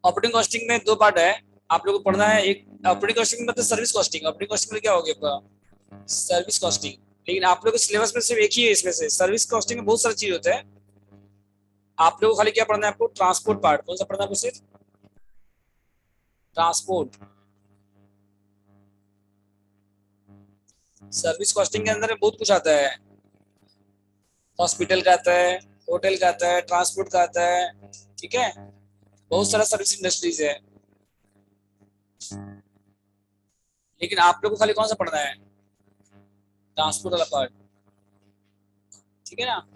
Operating costing में दो part है, आप लोगों को पढ़ना है। एक ऑपरेटिंग कॉस्टिंग मतलब सर्विस कॉस्टिंग। ऑपरेटिंग कॉस्टिंग में क्या होगी आपका सर्विस कॉस्टिंग। लेकिन आप लोगों के सिलेबस में सिर्फ एक ही है इसमें से। सर्विस कॉस्टिंग में बहुत सारी चीज होता है। आप लोगों को खाली क्या पढ़ना है, आपको ट्रांसपोर्ट पार्ट। कौन सा पढ़ना है आपको, सिर्फ ट्रांसपोर्ट। सर्विस कॉस्टिंग के अंदर बहुत कुछ आता है। हॉस्पिटल का आता है, होटल का आता है, ट्रांसपोर्ट का आता है। ठीक है, बहुत सारा सर्विस इंडस्ट्रीज है। लेकिन आप लोग को खाली कौन सा पढ़ना है, ट्रांसपोर्ट वाला पार्ट। ठीक है ना।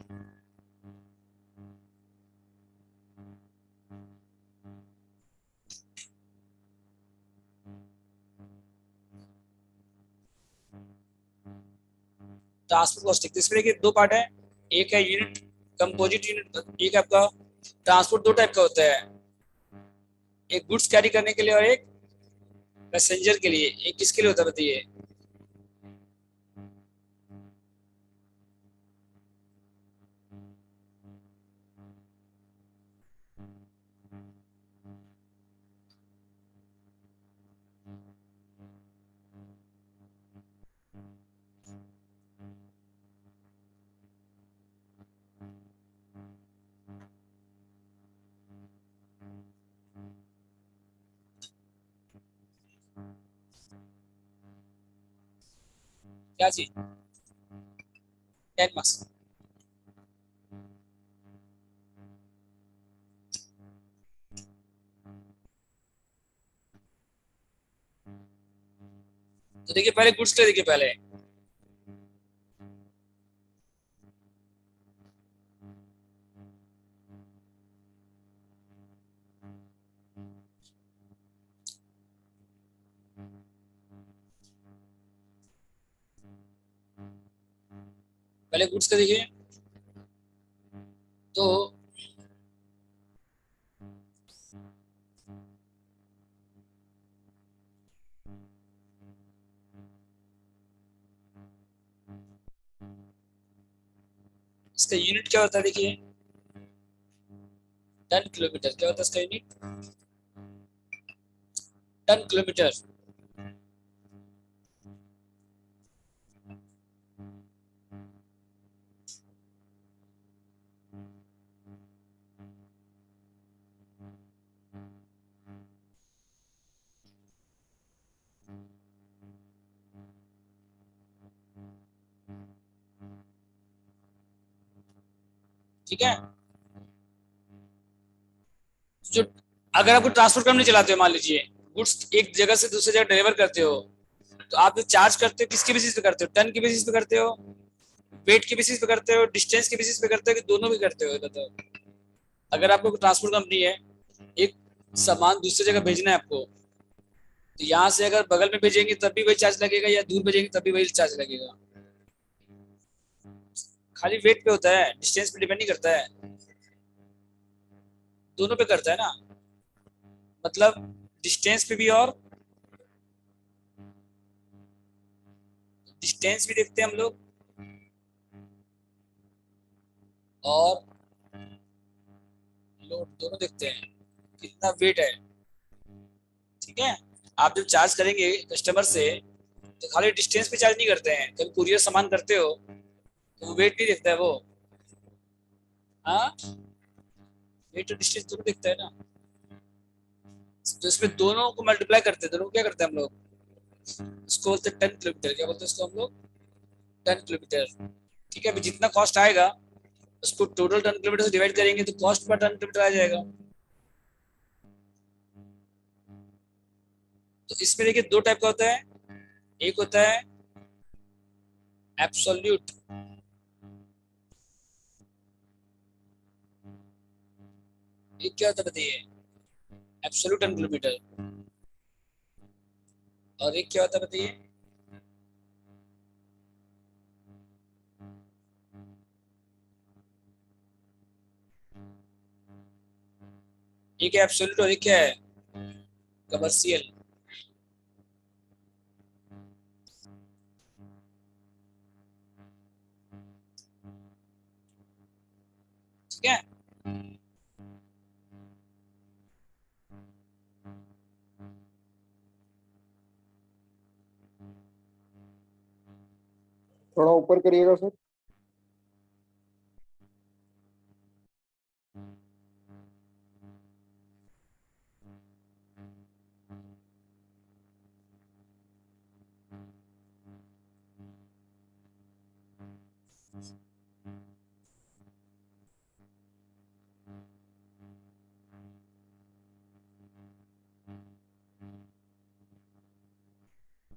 ट्रांसपोर्ट कॉस्टिंग तो इसमें देखिए दो पार्ट है। एक है यूनिट, कंपोजिट यूनिट। एक आपका ट्रांसपोर्ट दो टाइप का होता है, एक गुड्स कैरी करने के लिए और एक पैसेंजर के लिए। एक किसके लिए होता है बताइए। क्या चीज, 10 मार्क्स। तो देखिए पहले गुड्स के लिए देखिए। पहले पहले गुड्स का देखिए। तो इसका यूनिट क्या होता है देखिए, 10 किलोमीटर। क्या होता है इसका यूनिट, 10 किलोमीटर। ठीक है। जो अगर आपको ट्रांसपोर्ट कंपनी चलाते हो, मान लीजिए गुड्स एक जगह से दूसरी जगह डिलीवर करते हो, तो आप जो चार्ज करते हो किसके बेसिस पे करते हो, टन के बेसिस पे करते हो, वेट के बेसिस पे करते हो, डिस्टेंस के बेसिस पे करते हो, कि दोनों भी करते हो बताओ। अगर आपको ट्रांसपोर्ट कंपनी है, एक सामान दूसरी जगह भेजना है आपको, तो यहाँ से अगर बगल में भेजेंगे तब भी वही चार्ज लगेगा, या दूर भेजेंगे तब भी वही चार्ज लगेगा। खाली वेट पे होता है, डिस्टेंस पे डिपेंड नहीं करता है। दोनों पे करता है ना। मतलब डिस्टेंस पे भी, और डिस्टेंस भी देखते हैं हम लोग, और लोड दोनों देखते हैं, कितना वेट है। ठीक है। आप जब चार्ज करेंगे कस्टमर से, तो खाली डिस्टेंस पे चार्ज नहीं करते हैं। कभी कुरियर सामान करते हो तो वो वेट नहीं देखता है वो। हाँ, वेट और डिस्टेंस दोनों देखता है ना। तो इसमें दोनों को मल्टीप्लाई करते हैं। दोनों को क्या करते हैं हम लोग, इसको बोलते हैं 10 किलोमीटर। क्या बोलते हैं इसको हम लोग, 10 किलोमीटर। ठीक है। अभी जितना कॉस्ट आएगा उसको टोटल 10 किलोमीटर से डिवाइड करेंगे, तो कॉस्ट पर 10 किलोमीटर आ जाएगा। तो इसमें देखिए दो टाइप का होता है। एक होता है एब्सोल्यूट। एक क्या होता है बताइए, एब्सोल्यूट 10 किलोमीटर। और एक क्या होता है बताइए, एक है एब्सोल्यूट और एक क्या है, कमर्शियल। ठीक है। थोड़ा ऊपर करिएगा सर।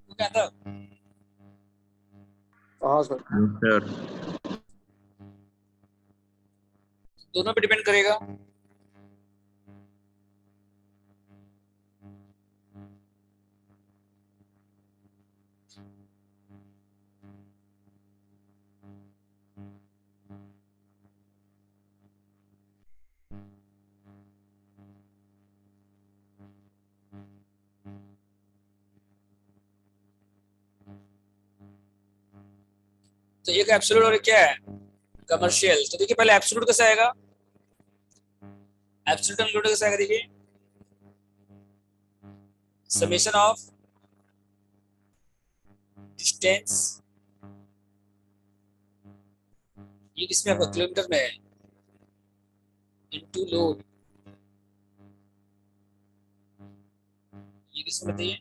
वो क्या था? हाँ सर। सर दोनों पे डिपेंड करेगा। तो एक एब्सोल्यूट और एक क्या है, कमर्शियल। तो देखिए पहले एब्सोल्यूट कैसे आएगा, एब्सोल्यूट अनलिमिटेड कैसे आएगा, देखिए समेशन ऑफ डिस्टेंस, ये किसमें आपका किलोमीटर में है, इनटू लोड, ये किसमें बताइए,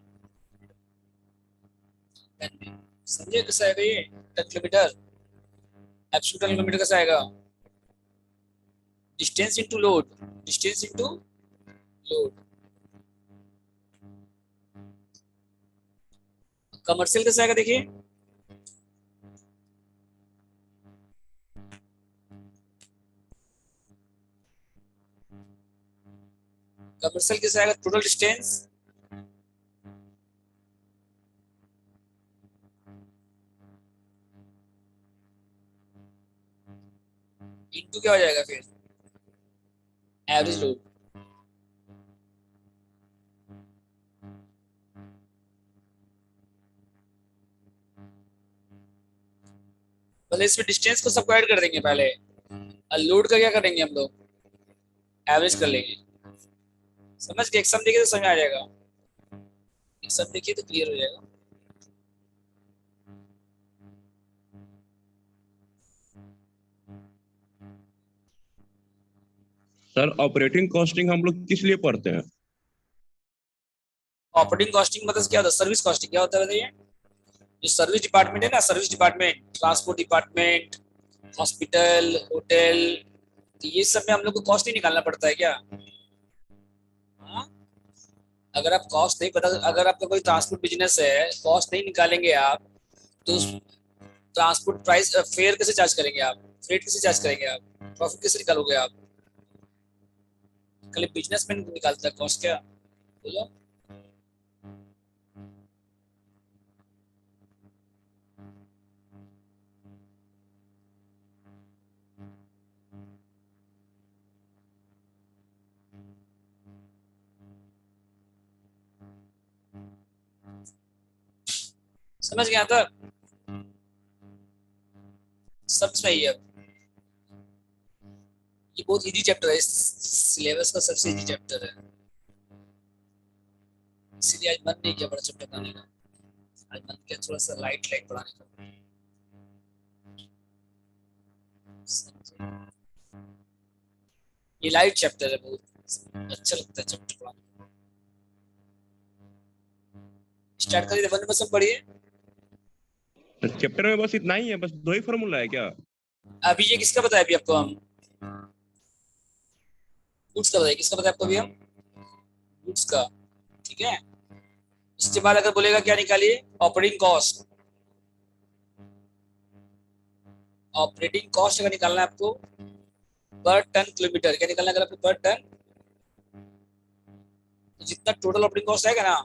टन में। समझे कैसे आएगा ये, टन किलोमीटर। एब्सोल्यूट अनलिमिटेड कैसे आएगा, distance into load, distance into load. Commercial कैसे आएगा, देखिए कमर्शियल कैसे आएगा, टोटल डिस्टेंस इनटू क्या हो जाएगा फिर, एवरेज लोड। मतलब इसमें डिस्टेंस को सबको ऐड कर देंगे पहले, और लोड का क्या करेंगे हम लोग, एवरेज कर लेंगे। समझ के, एक सम देखिए तो समझ आ जाएगा, एक सम देखिए तो क्लियर हो जाएगा। सर ऑपरेटिंग कॉस्टिंग हम लोग किस लिए पढ़ते हैं? ऑपरेटिंग कॉस्टिंग मतलब क्या होता है, सर्विस कॉस्टिंग क्या होता है बताइए। जो सर्विस डिपार्टमेंट है ना, service department, transport department, hospital, hotel, तो ये सब में हम लोग को कॉस्ट नहीं निकालना पड़ता है क्या? हाँ? अगर आप कॉस्ट नहीं पता, अगर आपका कोई ट्रांसपोर्ट बिजनेस है, कॉस्ट नहीं निकालेंगे आप, तो ट्रांसपोर्ट प्राइस फेयर कैसे चार्ज करेंगे आप, फ्रेट कैसे चार्ज करेंगे आप, प्रॉफिट कैसे निकालोगे आप? खाली बिजनेसमैन निकालता है कॉस्ट क्या, बोलो। समझ गया था, सब सही है। ये बहुत इजी चैप्टर है, इस सिलेबस का सबसे इजी चैप्टर है, इसीलिए आज मन नहीं किया बड़ा चैप्टर पढ़ाने का, आज मन किया थोड़ा सा लाइट लाइट पढ़ाने का। ये लाइट चैप्टर है, बहुत अच्छा लगता है चैप्टर पढ़ाने। स्टार्ट करिए, वन नंबर सब पढ़िए। चैप्टर में बस इतना ही है, बस दो ही फॉर्मूला है क्या? अभी ये किसका बताया अभी आपको हम, गुड्स का बताया, किसका बताया आपको अभी हम, गुड्स का, ठीक है। इसके बाद अगर बोलेगा क्या निकालिए, ऑपरेटिंग कॉस्ट, ऑपरेटिंग कॉस्ट अगर निकालना है आपको पर टन किलोमीटर, क्या निकालना है अगर आपको पर टन, तो जितना टोटल ऑपरेटिंग कॉस्ट आएगा ना,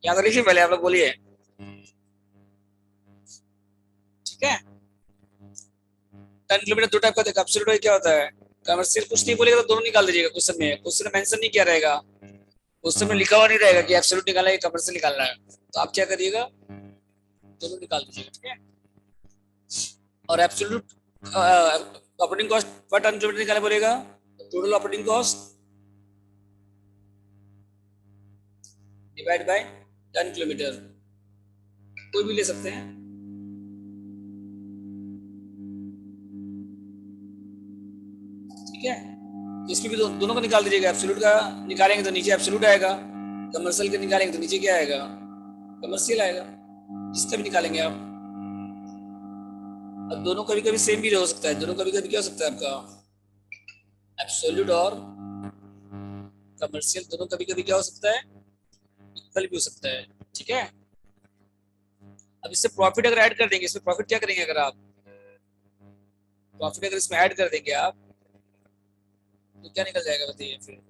याद रखिए पहले आप लोग बोलिए, ठीक है। टन किलोमीटर दो टाइप का देखा, एब्सोल्यूट क्या होता है, कमर्शियल कुछ नहीं बोलेगा तो दोनों निकाल दीजिएगा, क्वेश्चन में, क्वेश्चन में मेंशन नहीं किया रहेगा, क्वेश्चन में लिखा हुआ नहीं रहेगा कि एब्सोल्यूट निकालना है कमर्शियल निकालना है, तो आप क्या करिएगा, दोनों निकाल दीजिएगा, ठीक है। और absolute operating cost per ton kilometre निकालना बोलेगा, total operating cost divide by ton kilometre, कोई भी ले सकते हैं। ठीक है, तो इसमें भी दोनों का निकाल दीजिएगा। एब्सोल्यूट का निकालेंगे तो नीचे एब्सोल्यूट आएगा, कमर्शियल का निकालेंगे तो नीचे क्या आएगा, कमर्शियल आएगा। जिसका भी निकालेंगे आप। अब दोनों कभी कभी सेम भी हो सकता है, दोनों कभी कभी क्या हो सकता है आपका, एब्सोल्यूट और कमर्शियल दोनों कभी कभी क्या हो सकता है, इक्वल भी हो सकता है। ठीक है, अब इससे प्रॉफिट अगर ऐड कर देंगे, इसमें प्रॉफिट क्या करेंगे, अगर आप प्रॉफिट अगर इसमें ऐड कर देंगे आप, तो क्या निकल जाएगा बताइए फिर।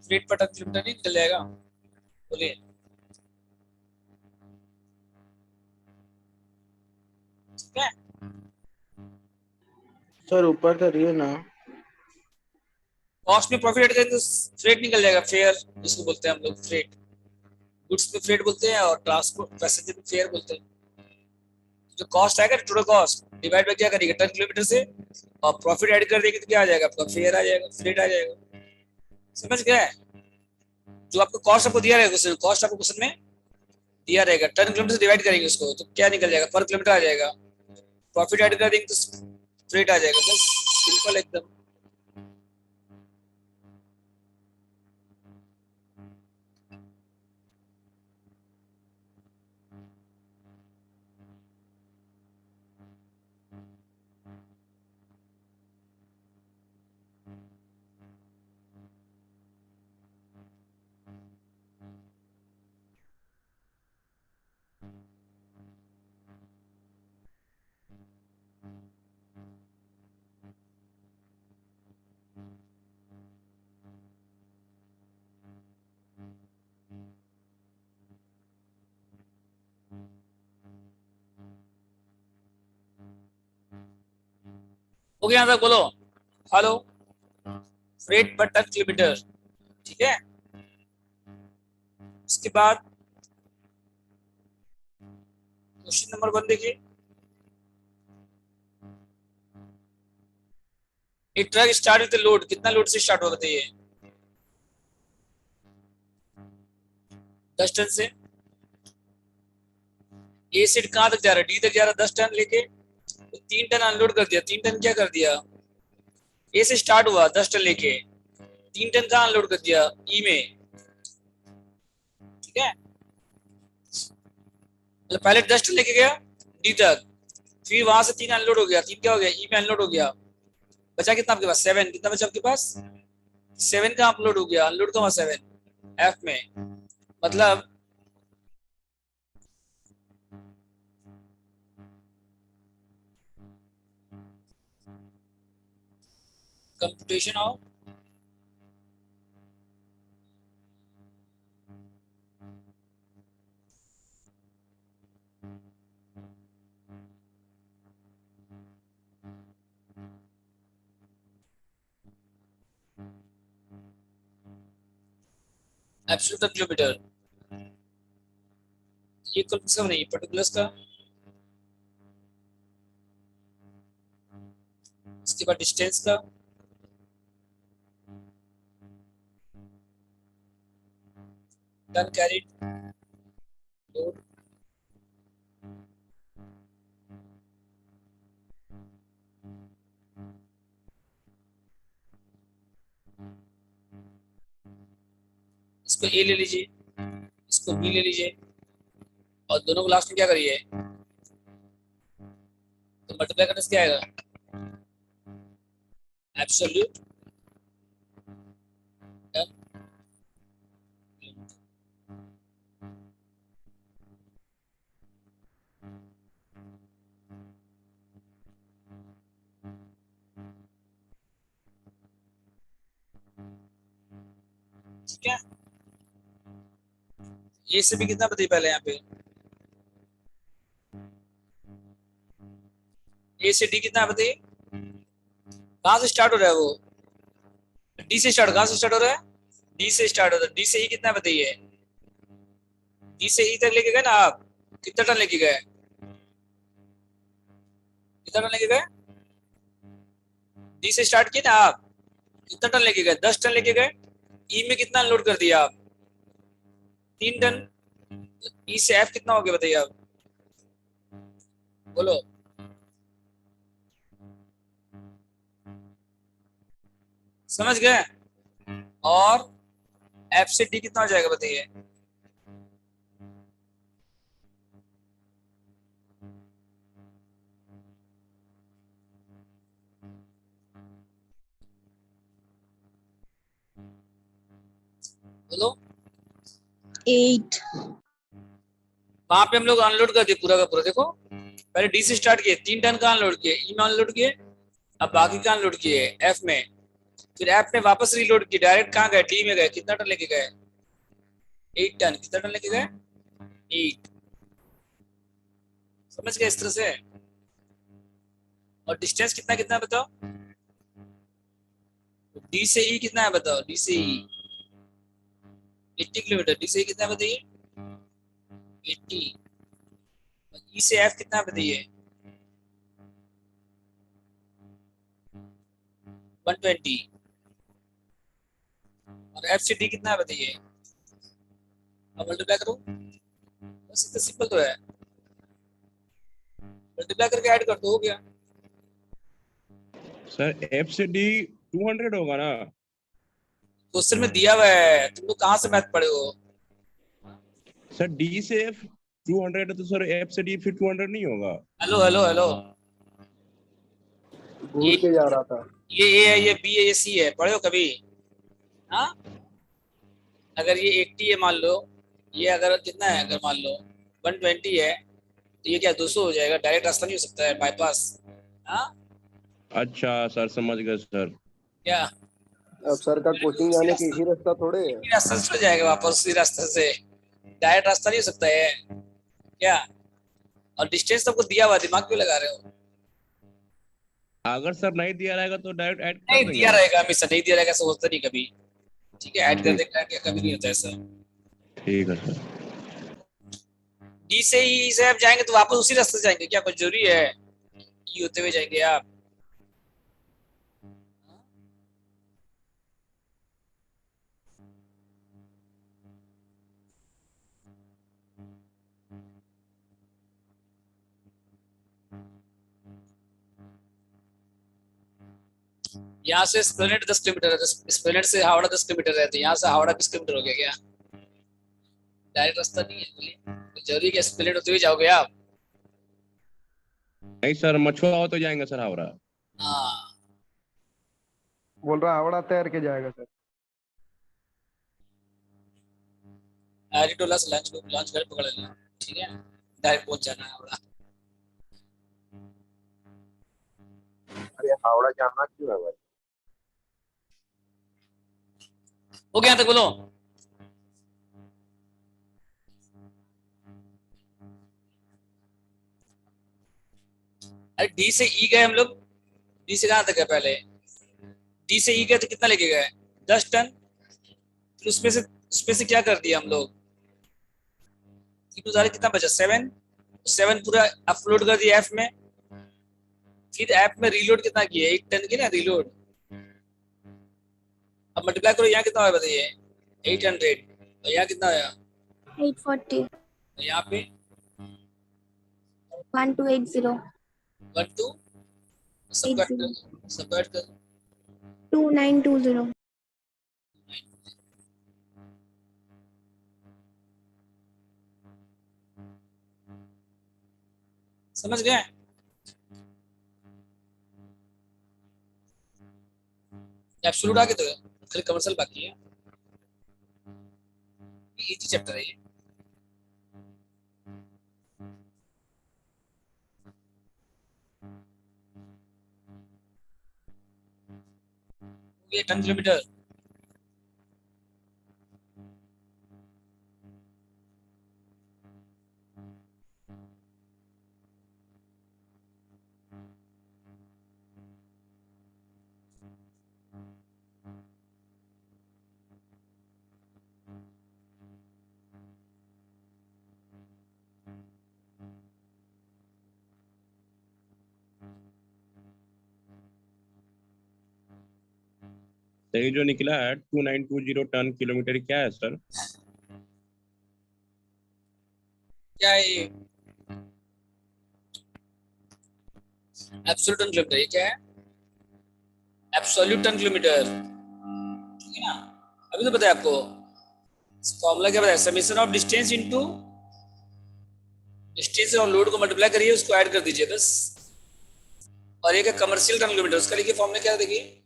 रेट पर टन किलोमीटर नहीं निकल जाएगा, बोलिए। ठीक है, सर ऊपर करिए ना। कॉस्ट में प्रॉफिट ऐड करेंगे तो फ्रेट निकल जाएगा, फेयर जिसको बोलते हैं हम लोग, फ्रेट। गुड्स पे फ्रेट बोलते हैं और ट्रांसपोर्ट पैसेंजर पे फेयर बोलते हैं। जो कॉस्ट आएगा टोटल कॉस्ट डिवाइड बाय क्या करेंगे, टन किलोमीटर से, और प्रॉफिट ऐड कर देंगे तो क्या आ जाएगा आपका, फेयर आ जाएगा, फ्रेट आ जाएगा। समझ गए। जो आपको कॉस्ट आपको दिया रहेगा क्वेश्चन, कॉस्ट आपको क्वेश्चन में दिया रहेगा, टन किलोमीटर से डिवाइड करेंगे उसको तो क्या निकल जाएगा, पर किलोमीटर आ जाएगा। प्रॉफिट ऐड कर देंगे तो फ्रेट आ जाएगा, बस सिंपल एकदम। हो गया यहाँ तक, बोलो हेलो। फ्रेट पर टन किलोमीटर, ठीक है। उसके बाद क्वेश्चन नंबर 1 देखिए। एक ट्रक स्टार्ट विद लोड, कितना लोड से स्टार्ट होगा बताइए, 10 टन से। ए से कहां तक जा रहा है, डी तक जा रहा है 10 टन लेके, तो 3 टन अनलोड कर दिया, 3 टन क्या कर दिया, ए से स्टार्ट हुआ 10 टन लेके, 3 टन कहां अनलोड कर दिया, ई में। ठीक है, मतलब पहले 10 टन लेके गया डी तक, फिर वहां से 3 अनलोड हो गया, 3 क्या हो गया, ई में अनलोड हो गया। बचा कितना आपके पास, 7। कितना बचा आपके पास, 7 का अपलोड हो गया, अनलोड का हुआ 7 एफ में। मतलब कंप्यूटेशन ऑफ एब्सोल्यूट किलोमीटर, ये सब नहीं, पर्टिकुलर्स का। उसके बाद डिस्टेंस का, टन कैरिड लोड, इसको ए ले लीजिए, इसको बी ले लीजिए, और दोनों को लास्ट में क्या करिए, तो मल्टीप्लाई करने से क्या आएगा, एब्सोल्यूट टन। ठीक है, ए से भी कितना बताइए पहले यहाँ पे, ए से डी कितना बताइए, कहां से स्टार्ट हो रहा है वो, डी से स्टार्ट, कहां से स्टार्ट हो रहा है, डी से स्टार्ट हो रहा है, डी से ई कितना बताइए, डी से ई तक लेके गए ना आप, कितना टन लेके गए, कितना टन लेके गए, डी से स्टार्ट किए ना आप, कितना टन लेके गए? 10 टन लेके गए। ई में कितना लोड कर दिया आप? 3 टन। ई से एफ कितना हो गया बताइए आप, बोलो। समझ गए? और एफ से डी कितना हो जाएगा बताइए? बोलो। 8। वहां पे हम लोग अनलोड कर दिए पूरा का पूरा, देखो पहले डी से स्टार्ट किए, 3 टन का अनलोड किए, ई में अनलोड किए, अब बाकी का अनलोड किए एफ में, फिर एफ में वापस रीलोड किए, डायरेक्ट कहाँ गए? डी में गए। कितना टन लेके गए? 8 टन। कितना टन लेके गए? 8। समझ गए इस तरह से? और डिस्टेंस कितना कितना है बताओ? डी से ई कितना है बताओ? डी से ई 80 किलोमीटर। डी से ई कितना है बताइए? 80। ई से एफ कितना है बताइए? 120। और एफ से डी कितना है बताइए? अब मल्टीप्लाई करो, बस इतना सिंपल तो है, मल्टीप्लाई करके ऐड कर दो, हो गया। सर एफ से डी 200 होगा ना? क्वेश्चन में दिया हुआ है, तुम लोग कहाँ से मैथ पढ़े हो? सर डी से एफ 200 है तो सर एफ से डी फिर 200 नहीं होगा? हेलो हेलो हेलो, भूल के जा रहा था। ये ए है, ये बी है, ये सी है, पढ़े हो कभी? हाँ, अगर ये 80 है मान लो, ये अगर कितना है, अगर मान लो 120 है, तो ये क्या 200 हो जाएगा? डायरेक्ट रास्ता नहीं हो सकता है, बाईपास। हाँ अच्छा सर, समझ गए सर। क्या? अब सर का कोचिंग जाने के ही रास्ता थोड़े है। इसी रास्ते से हो जाएगा वापस, उसी रास्ते से, डायरेक्ट रास्ता नहीं हो सकता है क्या? और डिस्टेंस सबको दिया हुआ, दिमाग क्यों लगा रहे हो? अगर सर नहीं दिया रहेगा तो डायरेक्ट ऐड कर नहीं देंगे दिया ना? रहेगा हमेशा, नहीं दिया रहेगा ऐसा होता नहीं कभी। ठीक है, ऐड कर देंगे, ऐड कभी नहीं होता ऐसा। ठीक है सर। डी से ई से आप जाएंगे तो वापस उसी रास्ते से जाएंगे क्या? कुछ जरूरी है ई होते हुए जाएंगे आप? यहाँ से एस्प्लेनेड 10 किलोमीटर है, एस्प्लेनेड से हावड़ा 10 किलोमीटर है, तो यहाँ से हावड़ा 20 किलोमीटर हो गया क्या? डायरेक्ट रास्ता नहीं है, बोलिए। तो जरूरी है कि एस्प्लेनेड होते हुए जाओगे आप? नहीं सर, मछुआ हो तो जाएंगे सर हावड़ा। हाँ, बोल रहा हावड़ा तैर के जाएगा सर। एरिटोला से लंच लंच घर पकड़ लेना, ठीक है, डायरेक्ट पहुंच जाना है हावड़ा। अरे हावड़ा जाना क्यों है भाई? हो गया यहाँ तक बोलो। अरे डी से ई गए हम लोग, डी से कहाँ तक गए पहले? डी से ई गए तो कितना लेके गए? 10 टन। फिर उसमें से क्या कर दिया हम लोग? तीन उधार कितना बचा? 7। 7 पूरा अपलोड कर दिया एफ में, फिर ऐप में रीलोड कितना किया? 8 टन की ना रीलोड। अब मल्टीप्लाई करो, यहाँ कितना हुआ बताइए? 800। और यहाँ कितना आया? 840। यहाँ पे 1280। 12 सब कट कर, सब कट कर। 2920। समझ गए? एब्सोल्यूट आगे तो खाली कमर्शियल बाकी है, इजी चैप्टर है ये। ये 10 किलोमीटर। तो ये जो निकला है 2920 टन किलोमीटर क्या है सर? क्या है ये? एब्सोल्यूट टन किलोमीटर, ये क्या है? एब्सोल्यूट टन किलोमीटर, ठीक है ना? अभी तो पता है आपको फॉर्मूला क्या बताया, summation of distance into distance और लोड को मल्टीप्लाई करिए, उसको ऐड कर दीजिए बस। और एक है कमर्शियल टन किलोमीटर, उसका लिखिए फॉर्मूला क्या है, देखिए।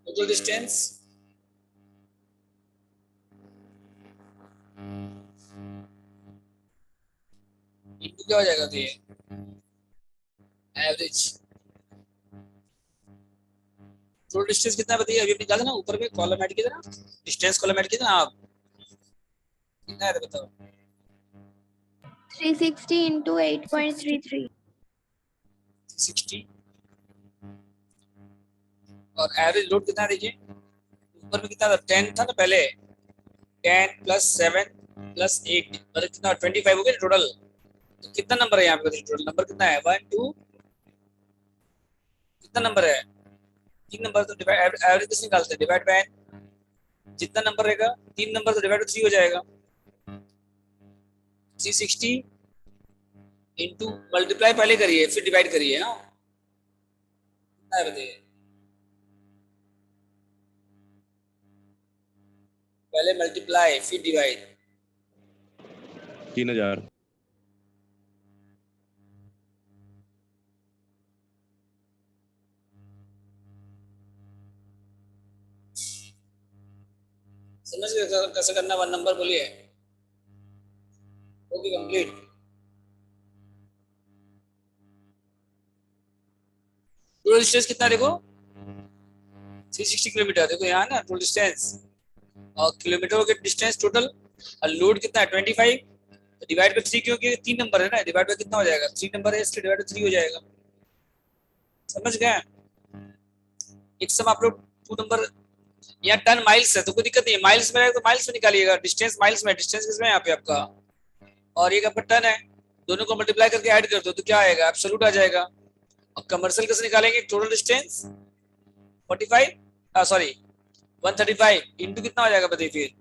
टोटल डिस्टेंस इनटू क्या हो जाएगा, तो ये एवरेज टोटल डिस्टेंस कितना बताइए, अभी निकाला था ना ऊपर में कॉलम ऐड किया था ना, डिस्टेंस कॉलम ऐड किया था ना आप, कितना है बताओ? 360 into 8.33. 60। और एवरेज लोड कितना है देखिए, ऊपर में कितना था, 10 था ना पहले, 10 प्लस 7 प्लस 8 मतलब कितना 25 हो गया टोटल। तो कितना नंबर है यहाँ पे, टोटल नंबर कितना है, 1 2, कितना नंबर है, 3 नंबर। तो डिवाइड एवरेज कैसे निकालते हैं, डिवाइड बाय जितना नंबर रहेगा 3 नंबर तो डिवाइड बाय 3 हो जाएगा। 360 इंटू मल्टीप्लाई पहले करिए फिर डिवाइड करिए, हाँ कितना है बताइए, पहले मल्टीप्लाई फिर डिवाइड। 3000। समझ गए कैसे करना, 1 नंबर बोलिए, ओके कंप्लीट। टोटल डिस्टेंस कितना देखो, 360 किलोमीटर, देखो यहाँ ना टोटल डिस्टेंस और किलोमीटर के डिस्टेंस टोटल, और लोड कितना है 25, तो डिवाइड बाय 3, क्योंकि 3 नंबर है ना, डिवाइड बाय कितना हो जाएगा, 3 नंबर है इसलिए डिवाइड बाय 3 हो जाएगा। समझ गए? एक सम आप लोग 2 नंबर, यहाँ टन माइल्स है तो कोई दिक्कत नहीं है, माइल्स में है तो माइल्स में निकालिएगा, डिस्टेंस माइल्स में, डिस्टेंस किसमें है यहाँ पे आपका, और एक आपका टन है, दोनों को मल्टीप्लाई करके ऐड कर दो तो क्या आएगा, एब्सोल्यूट आ जाएगा। और कमर्शियल कैसे निकालेंगे, टोटल डिस्टेंस 45 सॉरी 135 इंटू कितना हो जाएगा बताइए फिर,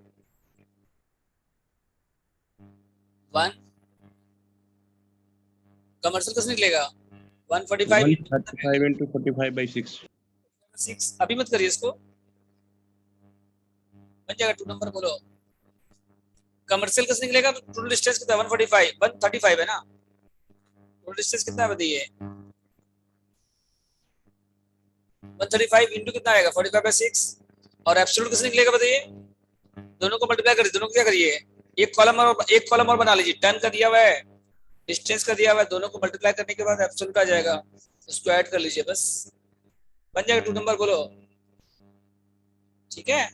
1 कमर्शियल कैसे निकलेगा, 145 135 into 45/6। 6, अभी मत करिए इसको, बन जाएगा 2 नंबर बोलो। कमर्शियल कैसे निकलेगा, टोटल डिस्टेंस कितना है 145, 135 है ना, टोटल डिस्टेंस कितना है बताइए, 135 इंटू कितना आएगा 45/6। और एब्सोल्यूट कैसे निकलेगा बताइए, दोनों को मल्टीप्लाई करिए, दोनों को क्या करिए, एक कॉलम और बना लीजिए, टन का दिया हुआ है डिस्टेंस का दिया हुआ है, दोनों को मल्टीप्लाई करने के बाद एब्सोल्यूट आ जाएगा, उसको ऐड कर लीजिए बस, बन जाएगा 2 नंबर बोलो, ठीक है।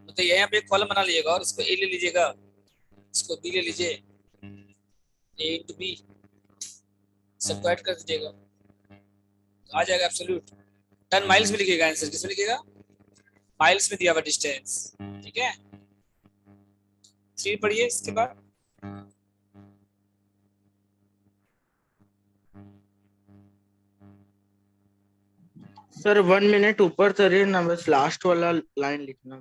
तो यहाँ पे एक कॉलम बना लीजिएगा और इसको ए ले लीजिएगा, इसको बी ले लीजिए, ए इंटू बी, सबको ऐड कर दीजिएगा तो आ जाएगा एब्सोल्यूट। टन माइल्स में लिखिएगा, आंसर किसमें लिखिएगा, माइल्स में दिया हुआ डिस्टेंस, ठीक है। 3 पढ़िए इसके बाद, सर 1 मिनट ऊपर चलिए ना, बस लास्ट वाला लाइन लिखना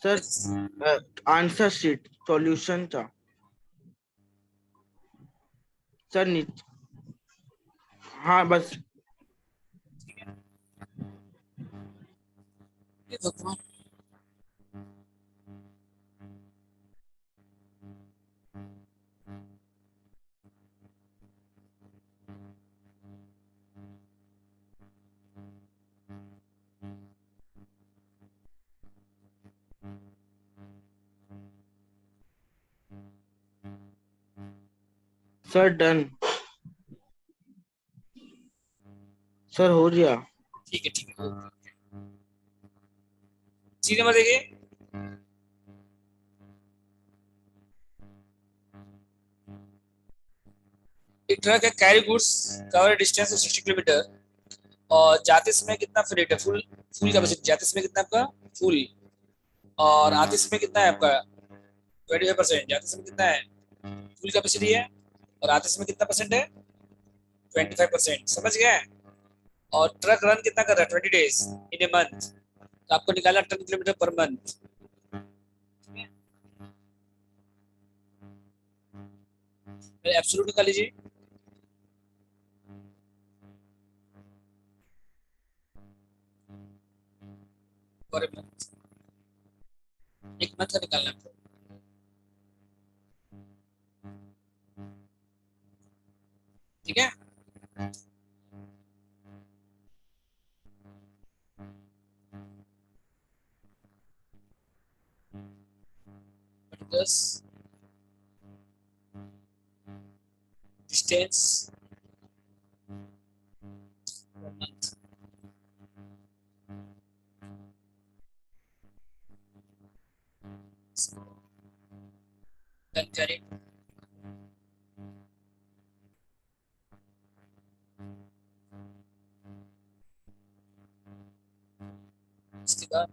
सर। आंसर शीट सॉल्यूशन था सर, नीचे। हाँ बस। ये भगवान, सर डन, सर हो गया। ठीक है ठीक है, 3 नंबर देखिए, एक ट्रक है carry goods cover distance of 60 kilometre और जाते समय कितना फ्रेट है, फुल फुल कैपेसिटी जाते समय कितना आपका फुल, और आते समय कितना है आपका 25%, जाते समय कितना है फुल कैपेसिटी है, और आते समय कितना परसेंट है 25%, समझ गए। और ट्रक रन कितना कर रहा है 20 days इन ए मंथ, तो आपको निकालना ton kilometre per month. Absolute निकाल लीजिए, पर मंथ, एक मंथ का निकालना है। ठीक है, दस डिस्टेंस पर मंथ, डन करें। उसके बाद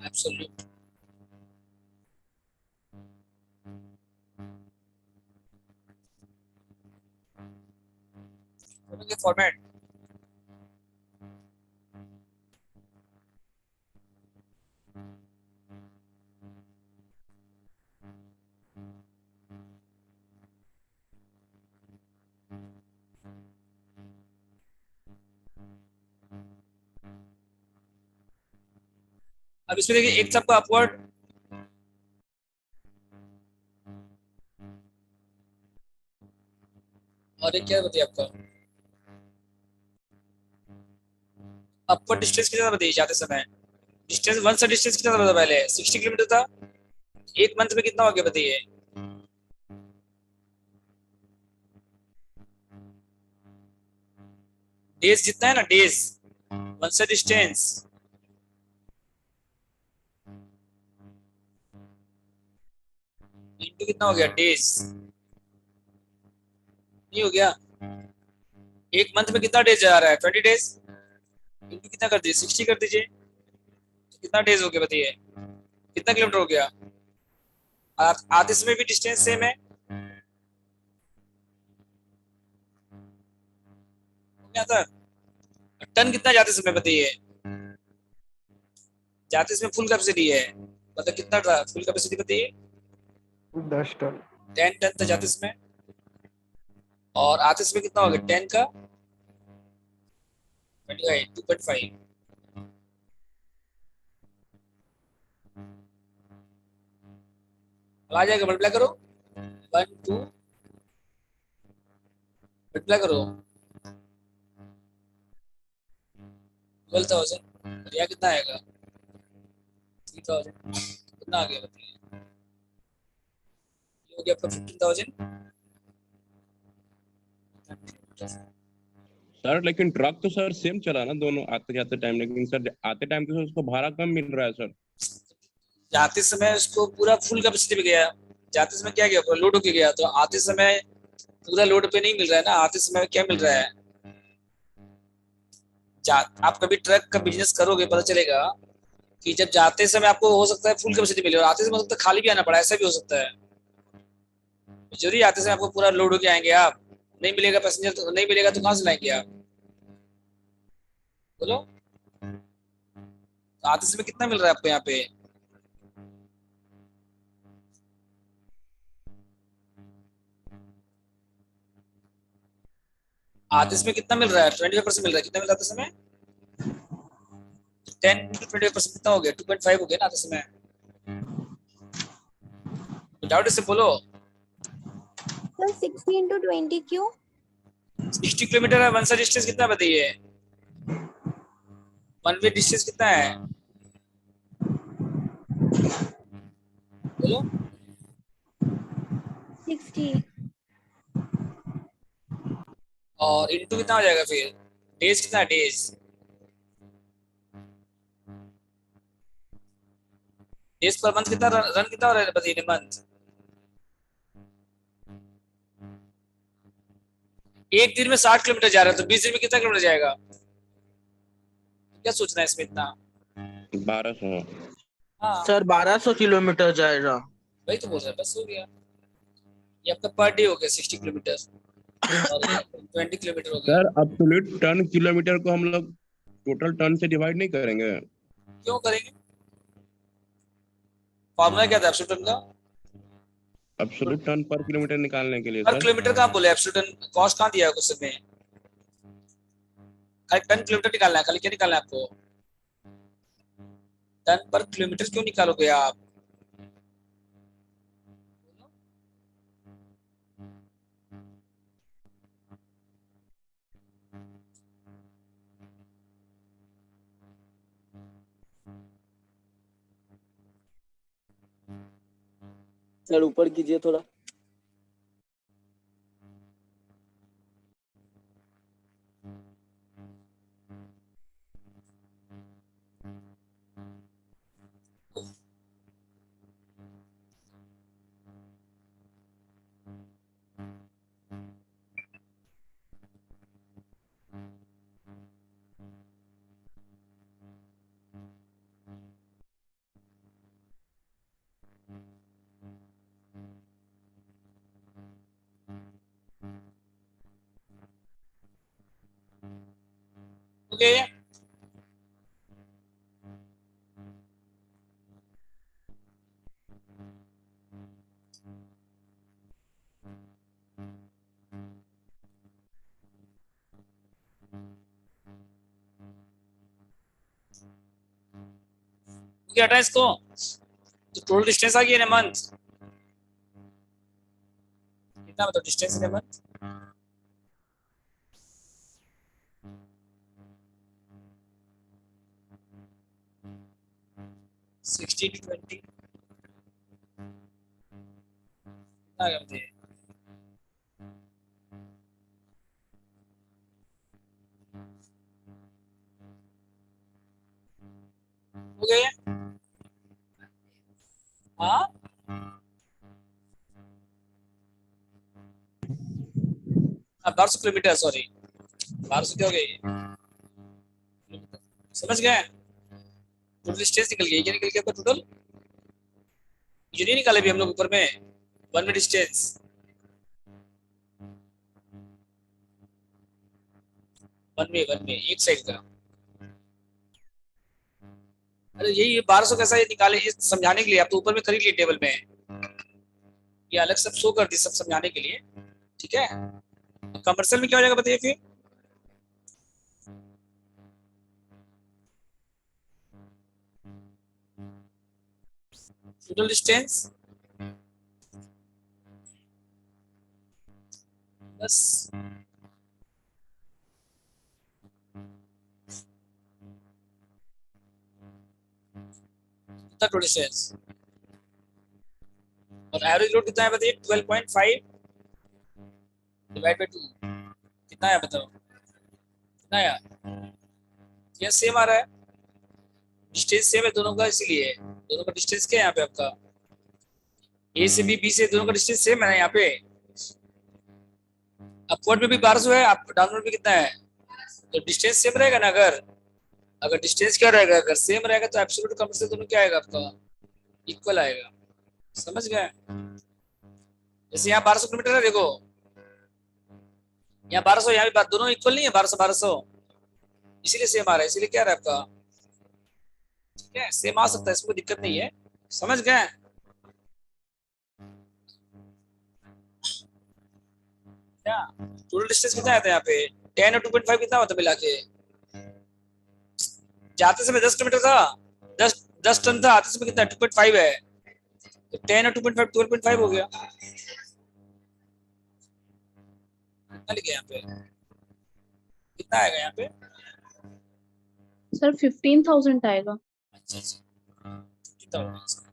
एब्सोल्यूट, दोनों के फॉर्मेट। अब इसमें देखिए एक सबका अपवर्ड, और एक क्या बताइए आपका अपवर्ड डिस्टेंस कितना था बताइए जाते समय, डिस्टेंस वन सा डिस्टेंस कितना था पहले 60 किलोमीटर था, एक मंथ में कितना हो गया बताइए, डेज जितना है ना डेज, वन सा डिस्टेंस इंटू कितना हो गया डेज, नहीं हो गया, एक मंथ में कितना डेज जा रहा है 20 days, इंटू कितना कर दीजिए 60 कर दीजिए, तो कितना डेज हो गया बताइए, कितना किलोमीटर हो गया, आधे समय भी डिस्टेंस सेम है, क्या था टन कितना जाते समय बताइए, जाते समय फुल कैपेसिटी है, मतलब कितना था फुल कैपेसिटी बताइए 10 टन। 10 टन था जाते समय, और आते समय कितना हो गया 10 का 2.5, अब आ जाएगा, मल्टीप्लाई करो 1 2 मल्टीप्लाई करो 12,000, और यहाँ कितना आएगा 3,000, कितना आ गया बताइए, ये हो गया आपका 15,000। सर लेकिन ट्रक तो सर सेम चला ना दोनों आते जाते टाइम, लेकिन सर आते टाइम तो सर उसको भाड़ा कम मिल रहा है सर। जाते समय उसको पूरा फुल कैपेसिटी पे गया, जाते समय क्या गया पूरा लोड होके गया, तो आते समय पूरा लोड पे नहीं मिल रहा है ना, आते समय क्या मिल रहा है, आप कभी ट्रक का बिजनेस करोगे पता चलेगा कि जब जाते समय आपको हो सकता है फुल कैपेसिटी मिले और आते समय हो सकता है खाली भी आना पड़ा, ऐसा भी हो सकता है। जरूरी आते समय आपको पूरा लोड होके आएंगे आप, नहीं मिलेगा पैसेंजर तो नहीं मिलेगा, तो कहाँ से लाएंगे आप बोलो, तो आते समय कितना मिल रहा है आपको यहाँ पे, आते समय कितना मिल रहा है 25% मिल रहा है, कितना मिल रहा है आते समय 10 to 25% कितना हो गया 2.5 हो गया ना आते समय, डाउट इससे बोलो। So 60 into 20 क्यों? 60 किलोमीटर है, वन सा डिस्टेंस कितना बताइए, वन वे डिस्टेंस कितना है बोलो, 60. और इनटू कितना हो जाएगा फिर, डेज कितना डेज, डेज पर मंथ कितना रन कितना हो रहा है बताइए मंथ, एक दिन में 60 किलोमीटर जा रहा है तो 20 दिन में कितना किलोमीटर जाएगा? क्या सोचना है इसमें इतना? 1200। हाँ सर 1200 किलोमीटर जाएगा। वही तो बोल रहा है, बस हो गया। ये आपका पर डे हो गया 60 किलोमीटर और 20 किलोमीटर हो गया। सर एब्सोल्यूट टन किलोमीटर को हम लोग टोटल टन से डिवाइड नहीं करेंगे? क्यों करेंगे? फॉर्मूला क्या था एब्सोल्यूट टन का? एब्सोल्यूट टन पर किलोमीटर निकालने के लिए पर सर। किलोमीटर कहाँ बोले? एब्सोल्यूट टन कॉस्ट कहाँ दिया है क्वेश्चन में? खाली टन किलोमीटर निकालना है, खाली क्या निकालना है आपको? टन पर किलोमीटर क्यों निकालोगे आप? सर ऊपर कीजिए थोड़ा। ओके क्या हटा इसको, तो टोटल डिस्टेंस आ गई इन मंथ। कितना बताओ distance in month? Sixty two 20 आ गया मुझे। हो गया ये? हाँ 1200 किलोमीटर, सॉरी 1200 क्या हो गया ये? समझ गए? टोटल डिस्टेंस निकल गया, क्या निकल गया आपका टोटल? ये नहीं निकाले भी हम लोग ऊपर में वन में डिस्टेंस। वन में एक साइड का। अरे यही 1200 कैसा ये निकाले, ये समझाने के लिए। आप तो ऊपर में कर ही लिए टेबल में, ये अलग सब शो कर दी सब समझाने के लिए, ठीक है? कमर्शियल में क्या हो जाएगा बताइए फिर? टोटल डिस्टेंस बस कितना टोटल डिस्टेंस और एवरेज लोड कितना है बताइए? 12.5 डिवाइड बाय 2 कितना है बताओ? कितना है? ये सेम आ रहा है, डिस्टेंस सेम है दोनों का, इसीलिए दोनों का डिस्टेंस क्या है यहाँ पे आपका? ए से बी से दोनों का डिस्टेंस सेम है ना यहाँ पे। अपवर्ड में भी 1200 है, आप डाउनवर्ड में कितना है? तो डिस्टेंस सेम रहेगा ना। अगर अगर डिस्टेंस क्या रहेगा, अगर सेम रहेगा तो एब्सोल्यूट कंपैरिजन दोनों क्या आएगा आपका? इक्वल आएगा। समझ गए? जैसे यहाँ 1200 किलोमीटर है, देखो यहाँ 1200, यहाँ भी दोनों इक्वल नहीं है, 1200 इसीलिए सेम आ रहा है, इसीलिए क्या रहा है आपका? ठीक है, सेम आ सकता है, इसमें कोई दिक्कत नहीं है। समझ गए? क्या टोटल डिस्टेंस कितना आता है यहाँ पे? 10 और 2.5 कितना होता है मिला के? जाते समय 10 किलोमीटर था, 10 टन था, आते समय कितना 2.5 है, तो 10 और 2.5 12.5 हो गया। कितना लिखे यहाँ पे? कितना आएगा यहाँ पे? सर 15,000 आएगा। अच्छा अच्छा, कितना होगा इसका?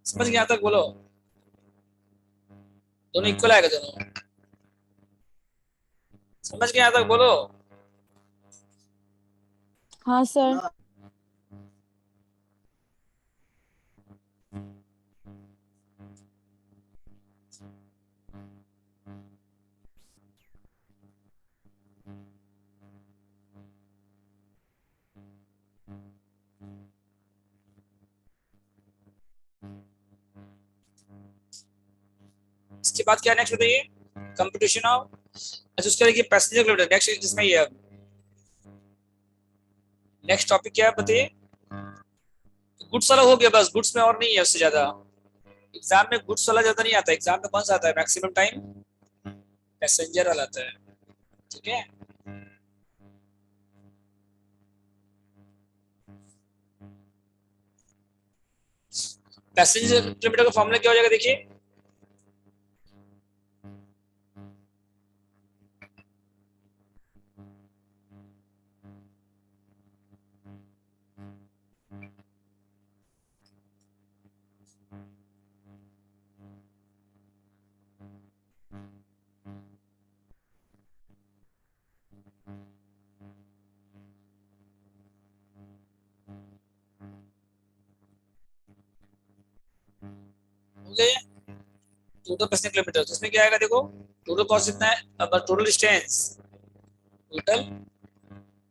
समझ गया यहाँ तक? बोलो, दोनों इक्वल आएगा दोनों। समझ गया यहाँ तक? बोलो। हाँ सर। इसके बाद क्या नेक्स्ट बताइए, कंप्यूटेशन ऑफ, अच्छा उसका देखिए पैसेंजर किलोमीटर, नेक्स्ट जिसमें ये नेक्स्ट टॉपिक क्या है बताइए, गुड्स वाला हो गया बस, गुड्स में और नहीं है उससे ज्यादा, एग्जाम में गुड्स वाला ज्यादा नहीं आता, एग्जाम में कौन सा आता है मैक्सिमम टाइम, पैसेंजर वाला आता है, ठीक है। पैसेंजर किलोमीटर का फॉर्मूला क्या हो जाएगा देखिए, हो गया टोटल पैसेंजर किलोमीटर, तो इसमें क्या आएगा देखो, टोटल कॉस्ट कितना है, अब टोटल डिस्टेंस, टोटल,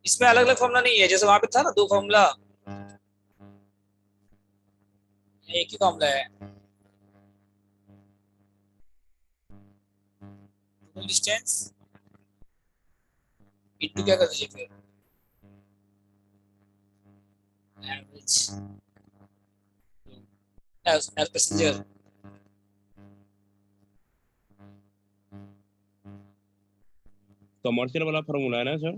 इसमें अलग अलग फॉर्मूला नहीं है, जैसे वहां पे था ना दो फॉर्मूला, एक ही फॉर्मूला है, टोटल डिस्टेंस इनटू क्या कर दीजिए फिर एवरेज एज पैसेंजर, कमर्शियल वाला फॉर्मूला है ना सर?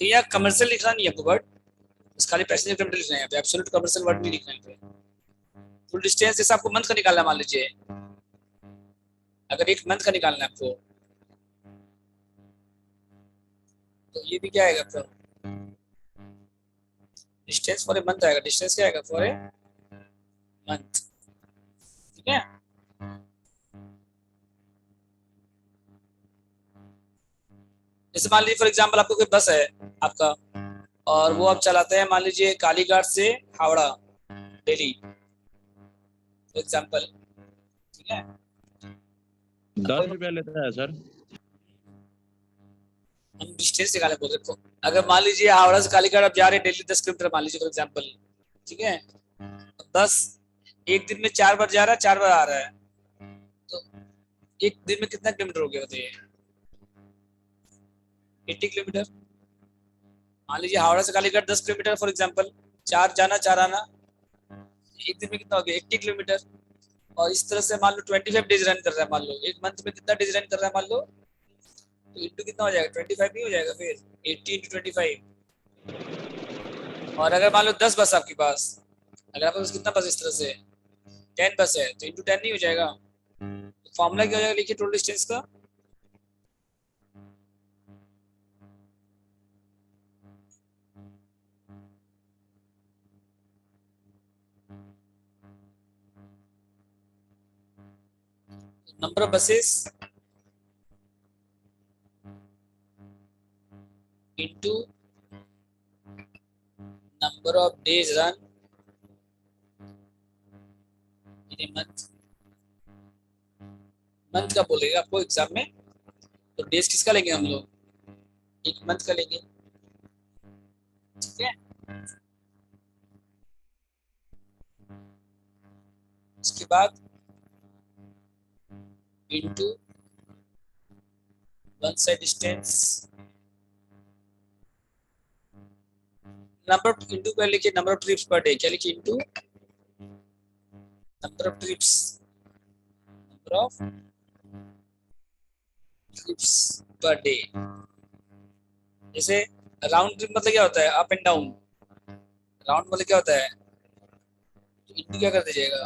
तो यहाँ कमर्शियल लिखना नहीं है आपको वर्ड, बस खाली पैसेंजर किलोमीटर लिखना है, एब्सोल्यूट कमर्शियल वर्ड नहीं लिखना है। फुल डिस्टेंस जैसे आपको मंथ का निकालना है, मान लीजिए अगर एक मंथ का निकालना है आपको, तो ये भी क्या आएगा आपका, डिस्टेंस फॉर ए मंथ आएगा, डिस्टेंस क्या आएगा फॉर ए मंथ, ठीक है। जैसे मान लीजिए फॉर एग्जांपल आपको कोई बस है आपका, और वो आप चलाते हैं मान लीजिए कालीघाट से हावड़ा दिल्ली फॉर एग्जांपल, ठीक है। 10 रुपया लेता है सर। हम डिस्टेंस निकाले बोल रहे, अगर मान लीजिए हावड़ा से कालीघाट आप जा रहे हैं दिल्ली 10 किलोमीटर मान लीजिए फॉर एग्जांपल, ठीक है, बस एक दिन में 4 बार जा रहा है 4 बार आ रहा है, तो एक दिन में कितना किलोमीटर हो गया बताइए, 80 किलोमीटर। मान लीजिए हावड़ा से कालीघाट 10 किलोमीटर फॉर एग्जांपल, 4 जाना 4 आना, एक दिन में कितना हो गया 80 किलोमीटर। और इस तरह से मान लो 25 डेज रन कर रहा है, मान लो एक मंथ में कितना डेज रन कर रहा है मान लो, तो इंटू कितना हो जाएगा 25 नहीं हो जाएगा फिर 80 × 25। और अगर मान लो 10 बस आपके पास, अगर आपके पास कितना बस इस तरह से 10 बस है, तो इंटू 10 नहीं हो जाएगा, फॉर्मूला क्या हो जाएगा लिखिए टोटल डिस्टेंस का, number of buses into number of days run in a month, month का बोलेगा आपको एग्जाम में, तो डेज किसका लेंगे हम लोग, एक मंथ का लेंगे, ठीक है। उसके बाद into one side distance, number into कर लिखिए number of trips per day, क्या लिखिए into number of trips, number of trips per day. जैसे राउंड ट्रिप मतलब क्या होता है, अप एंड डाउन, राउंड मतलब क्या होता है, तो इंटू क्या कर दीजिएगा,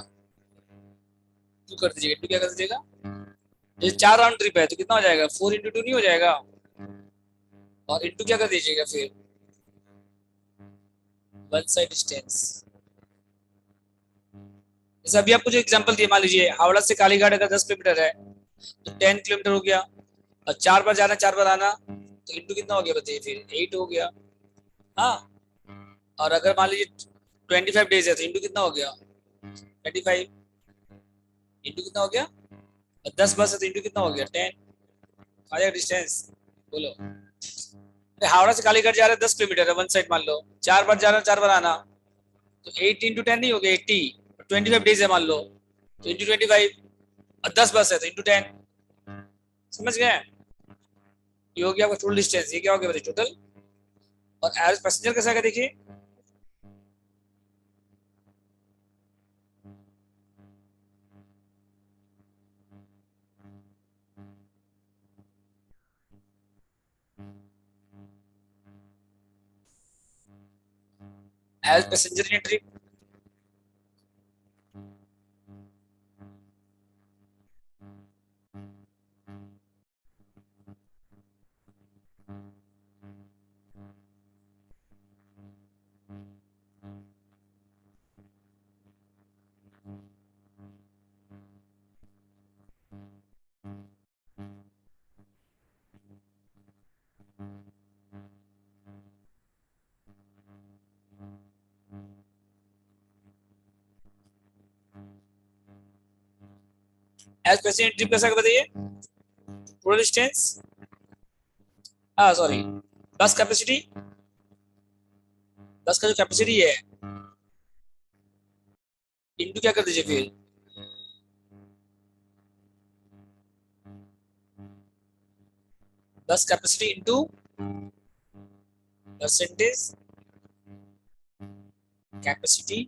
टू कर दीजिएगा, इंटू क्या कर दीजिएगा, जैसे 4 राउंड ट्रिप है तो कितना हो जाएगा 4 × 2 नहीं हो जाएगा, और इंटू क्या कर दीजिएगा फिर वन साइड डिस्टेंस। जैसे अभी आपको जो एग्जांपल दिया, मान लीजिए हावड़ा से कालीघाट अगर 10 किलोमीटर है तो 10 किलोमीटर हो गया, और 4 बार जाना 4 बार आना, तो इंटू कितना हो गया बताइए फिर 8 हो गया, हाँ। और अगर मान लीजिए 25 डेज है तो इंटू कितना हो गया 25, इंटू कितना हो गया, 10 बस है तो इंटू कितना हो गया 10, आ जाएगा डिस्टेंस, बोलो। हावड़ा से कालीघाट जा रहे हैं 10 किलोमीटर है वन साइड, मान लो 4 बार जाना 4 बार आना, तो 8 × 10 नहीं हो गया 80, 25 डेज है मान लो, तो इंटू 25, और 10 बस है तो इंटू 10। समझ गए? ये हो गया आपका टोटल डिस्टेंस। ये क्या हो गया बताइए टोटल। और एवरेज पैसेंजर कैसा आएगा देखिए, एवरेज पैसेंजर इन ट्रिप, एवरेज पैसेंजर इन ट्रिप कैसा आएगा बताइए, टोटल डिस्टेंस, सॉरी, बस कैपेसिटी, बस का जो कैपेसिटी है इंटू क्या कर दीजिए फिर, bus capacity into percentage capacity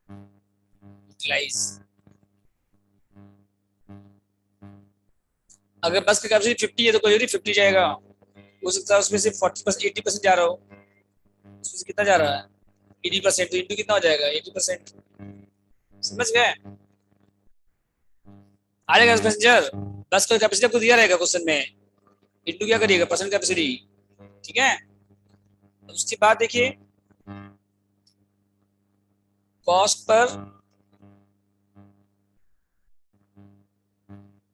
utilise. अगर बस की कैपेसिटी 50 है तो कोई 50 जाएगा, हो सकता है उसमें से 40% 80% जा रहा हो, उसमें से कितना जा रहा है 80%, तो इंटू कितना हो जाएगा 80%। समझ गए? आ जाएगा पैसेंजर, बस का कैपेसिटी आपको दिया रहेगा क्वेश्चन में, इंटू क्या करिएगा परसेंट कैपेसिटी। ठीक है, उसके बाद देखिए कॉस्ट पर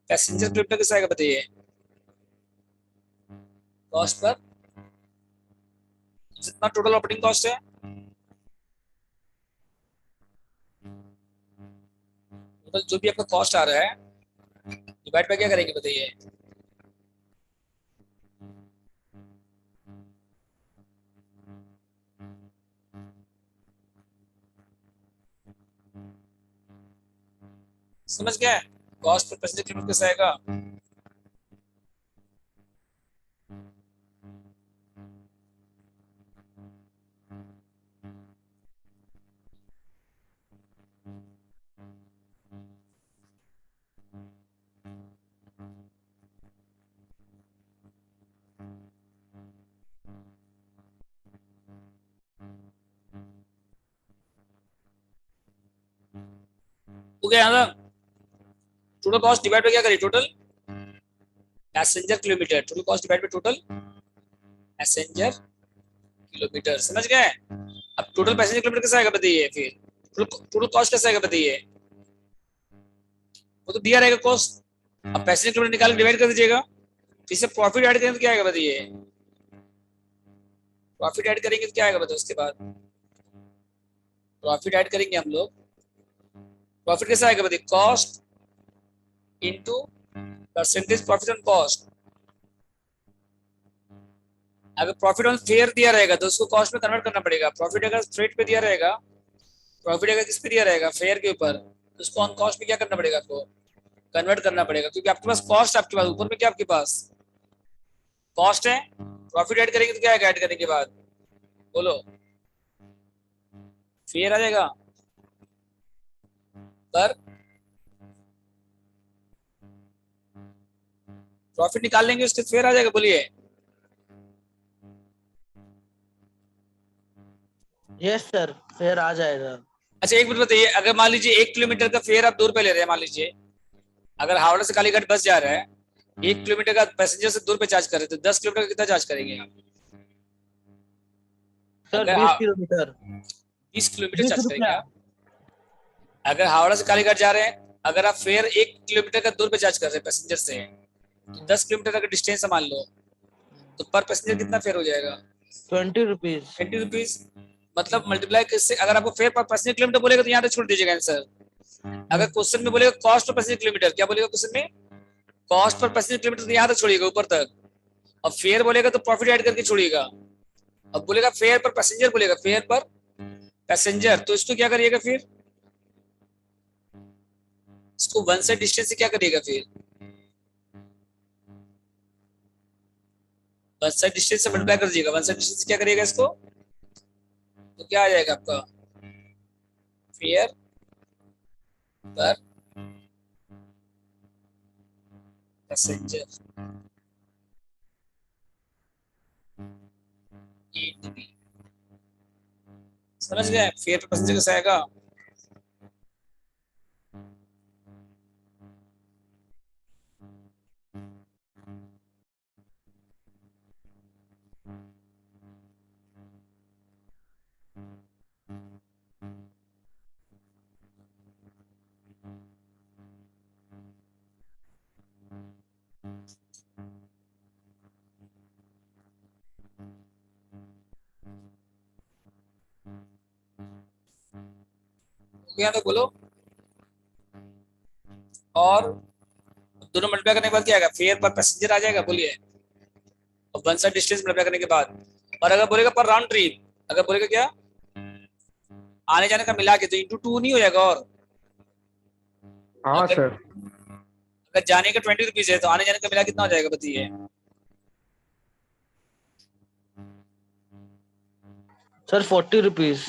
पैसेंजर किलोमीटर कैसा आएगा बताइए, कॉस्ट पर जितना टोटल ऑपरेटिंग कॉस्ट है, टोटल जो भी आपका कॉस्ट आ रहा है डिवाइड बाय क्या करेंगे बताइए, समझ गए? कॉस्ट पर पैसेंजर किलोमीटर कैसा आएगा, हो गया ना। टोटल कॉस्ट डिवाइड बाय क्या करिए, total passenger kilometre, total cost divide by total passenger kilometre. समझ गए? अब टोटल पैसेंजर किलोमीटर कैसा आएगा बताइए, फिर टोटल कॉस्ट कैसा आएगा बताइए, वो तो दिया रहेगा कॉस्ट। अब पैसेंजर किलोमीटर निकाल के डिवाइड कर दीजिएगा, फिर से प्रॉफिट ऐड करेंगे तो क्या आएगा बताइए, प्रॉफिट ऐड करेंगे तो क्या आएगा बताओ, उसके बाद प्रॉफिट ऐड करेंगे हम लोग, प्रॉफिट कैसा आएगा बताइए, cost into percentage profit on cost. अगर प्रॉफिट ऑन फेयर दिया रहेगा तो उसको कॉस्ट में कन्वर्ट करना पड़ेगा। प्रॉफिट अगर फ्रेट पे दिया रहेगा, प्रॉफिट अगर किस पे दिया रहेगा फेयर के ऊपर, तो उसको ऑन कॉस्ट में क्या करना पड़ेगा, आपको कन्वर्ट करना पड़ेगा, क्योंकि आपके पास कॉस्ट, आपके पास ऊपर में क्या आपके पास कॉस्ट है। प्रॉफिट ऐड करेंगे तो क्या आएगा ऐड करने के बाद, बोलो फेयर आ जाएगा, पर प्रॉफिट निकाल लेंगे उसके फेयर आ जाएगा, बोलिए। यस सर, फिर आ जाएगा। अच्छा एक मिनट बताइए, अगर मान लीजिए 1 किलोमीटर का फेयर आप 2 रुपए ले रहे हैं, मान लीजिए अगर हावड़ा से कालीघाट बस जा रहा है, 1 किलोमीटर का पैसेंजर से 2 रुपए चार्ज कर रहे हैं, तो 10 किलोमीटर का कितना चार्ज करेंगे आप? सर अगर 20 किलोमीटर 20 किलोमीटर 20 चार्ज करेंगे रुपया। आप। अगर हावड़ा से कालीघाट जा रहे हैं, अगर आप फेयर 1 किलोमीटर का 2 रुपए चार्ज कर रहे हैं पैसेंजर से, तो 10 किलोमीटर का डिस्टेंस मान लो, तो पर पैसेंजर कितना फेयर हो जाएगा, 20 रुपीज। 20 रुपीज। मतलब मल्टीप्लाई किससे, अगर आपको फेयर पर पैसेंजर किलोमीटर बोलेगा तो यहाँ तक छोड़ दीजिएगा आंसर। अगर क्वेश्चन में बोलेगा कॉस्ट पर पैसेंजर किलोमीटर, क्या बोलेगा क्वेश्चन में, कॉस्ट पर पैसेंजर किलोमीटर, तो यहाँ तक छोड़िएगा ऊपर तक। और फेयर बोलेगा तो प्रॉफिट ऐड करके छोड़िएगा। अब बोलेगा फेयर पर पैसेंजर, बोलेगा फेयर पर पैसेंजर, तो इसको क्या करिएगा फिर इसको वन साइड डिस्टेंस से क्या करिएगा फिर, वन साइड डिस्टेंस से मल्टीप्लाई कर दीजिएगा, वन साइड डिस्टेंस से क्या करिएगा इसको, तो क्या आ जाएगा आपका फेयर पर पैसेंजर ए टू बी। समझ गए, फेयर पर पैसेंजर कैसे आएगा, हो गया तो बोलो। और दोनों मल्टीप्लाई करने के बाद क्या आएगा, फेयर पर पैसेंजर आ जाएगा, बोलिए, और वन साइड डिस्टेंस मल्टीप्लाई करने के बाद। और अगर बोलेगा पर राउंड ट्रिप, अगर बोलेगा क्या आने जाने का मिला के, तो इंटू 2 नहीं हो जाएगा, और हाँ अगर सर। अगर जाने का 20 रुपीज है तो आने जाने का मिला कितना हो जाएगा बताइए, सर 40 रुपीज।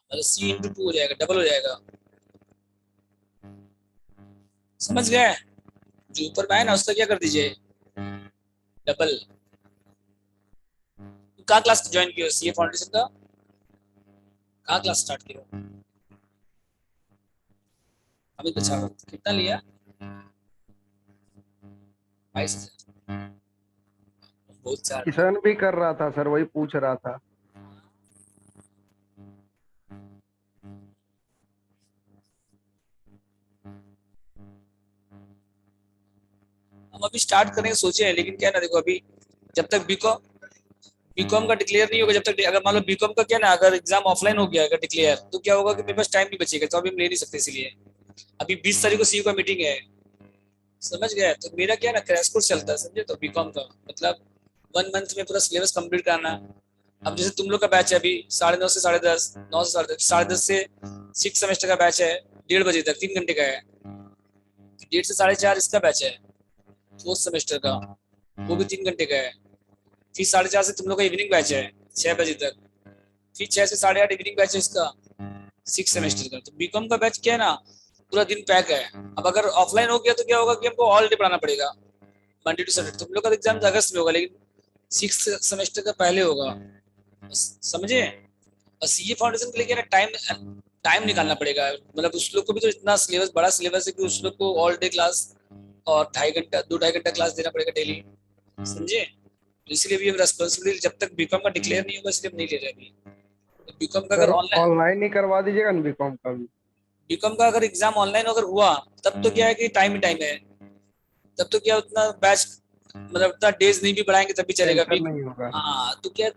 मतलब सी इंटू 2 हो जाएगा, डबल हो जाएगा। समझ गए, जो ऊपर में है ना उसका क्या कर दीजिए डबल। कहाँ क्लास ज्वाइन किया सीए फाउंडेशन का, कहाँ क्लास स्टार्ट किया, अभी बचा कितना लिया, 22,000, बहुत सारा। किशन भी कर रहा था सर, वही पूछ रहा था। हम अभी स्टार्ट करने का सोचे हैं, लेकिन क्या ना देखो अभी जब तक बीकॉम का डिक्लेयर नहीं होगा, जब तक अगर मान लो बीकॉम का क्या ना अगर एग्जाम ऑफलाइन हो गया अगर डिक्लेयर, तो क्या होगा कि मेरे पास टाइम नहीं बचेगा, तो अभी हम ले नहीं सकते, इसलिए अभी 20 तारीख को सीयू का मीटिंग है। समझ गया, तो मेरा क्या ना क्रैश कोर्स चलता है, समझे, तो बीकॉम का मतलब 1 मंथ में पूरा सिलेबस कंप्लीट करना। अब जैसे तुम लोग का बैच है अभी 9:30 से 10:30, 9 से 10:30, 10:30 से 6 सेमेस्टर का बैच है, 1:30 बजे तक, 3 घंटे का है। 1:30 से 4:30 इसका बैच है 4th सेमेस्टर का, वो भी 3 घंटे का है। फिर 4:30 से तुम लोग का इवनिंग बैच है 6 बजे तक, फिर 6 से 8:30 इवनिंग बैच है इसका 6 सेमेस्टर का। तो बीकॉम का बैच क्या है ना पूरा दिन पैक है। अब अगर ऑफलाइन हो गया तो क्या होगा कि हमको ऑल डे पढ़ाना पड़ेगा, मंडे टू सैटरडे। तुम लोग का एग्जाम अगस्त में होगा, लेकिन 6 सेमेस्टर का पहले होगा, समझे। और सीए फाउंडेशन के लिए क्या ना टाइम निकालना पड़ेगा, मतलब उस लोग को भी तो इतना सिलेबस, बड़ा सिलेबस है कि उस लोग को ऑल डे क्लास और 2.5 घंटा क्लास देना पड़ेगा डेली, समझे। तो इसलिए भी हम रेस्पॉन्सिबिलिटी जब तक बीकॉम का डिक्लेयर नहीं होगा इसलिए हम नहीं ले रहे अभी। बीकॉम का सर अगर ऑनलाइन, ऑनलाइन ही करवा दीजिएगा ना बीकॉम का भी। बीकॉम का अगर एग्जाम ऑनलाइन अगर हुआ तब तो क्या है कि टाइम ही टाइम है, तब तो क्या उतना बैच मतलब उतना डेज नहीं भी बढ़ाएंगे तब भी चलेगा। टेंशन नहीं होगा। हाँ, तो क्या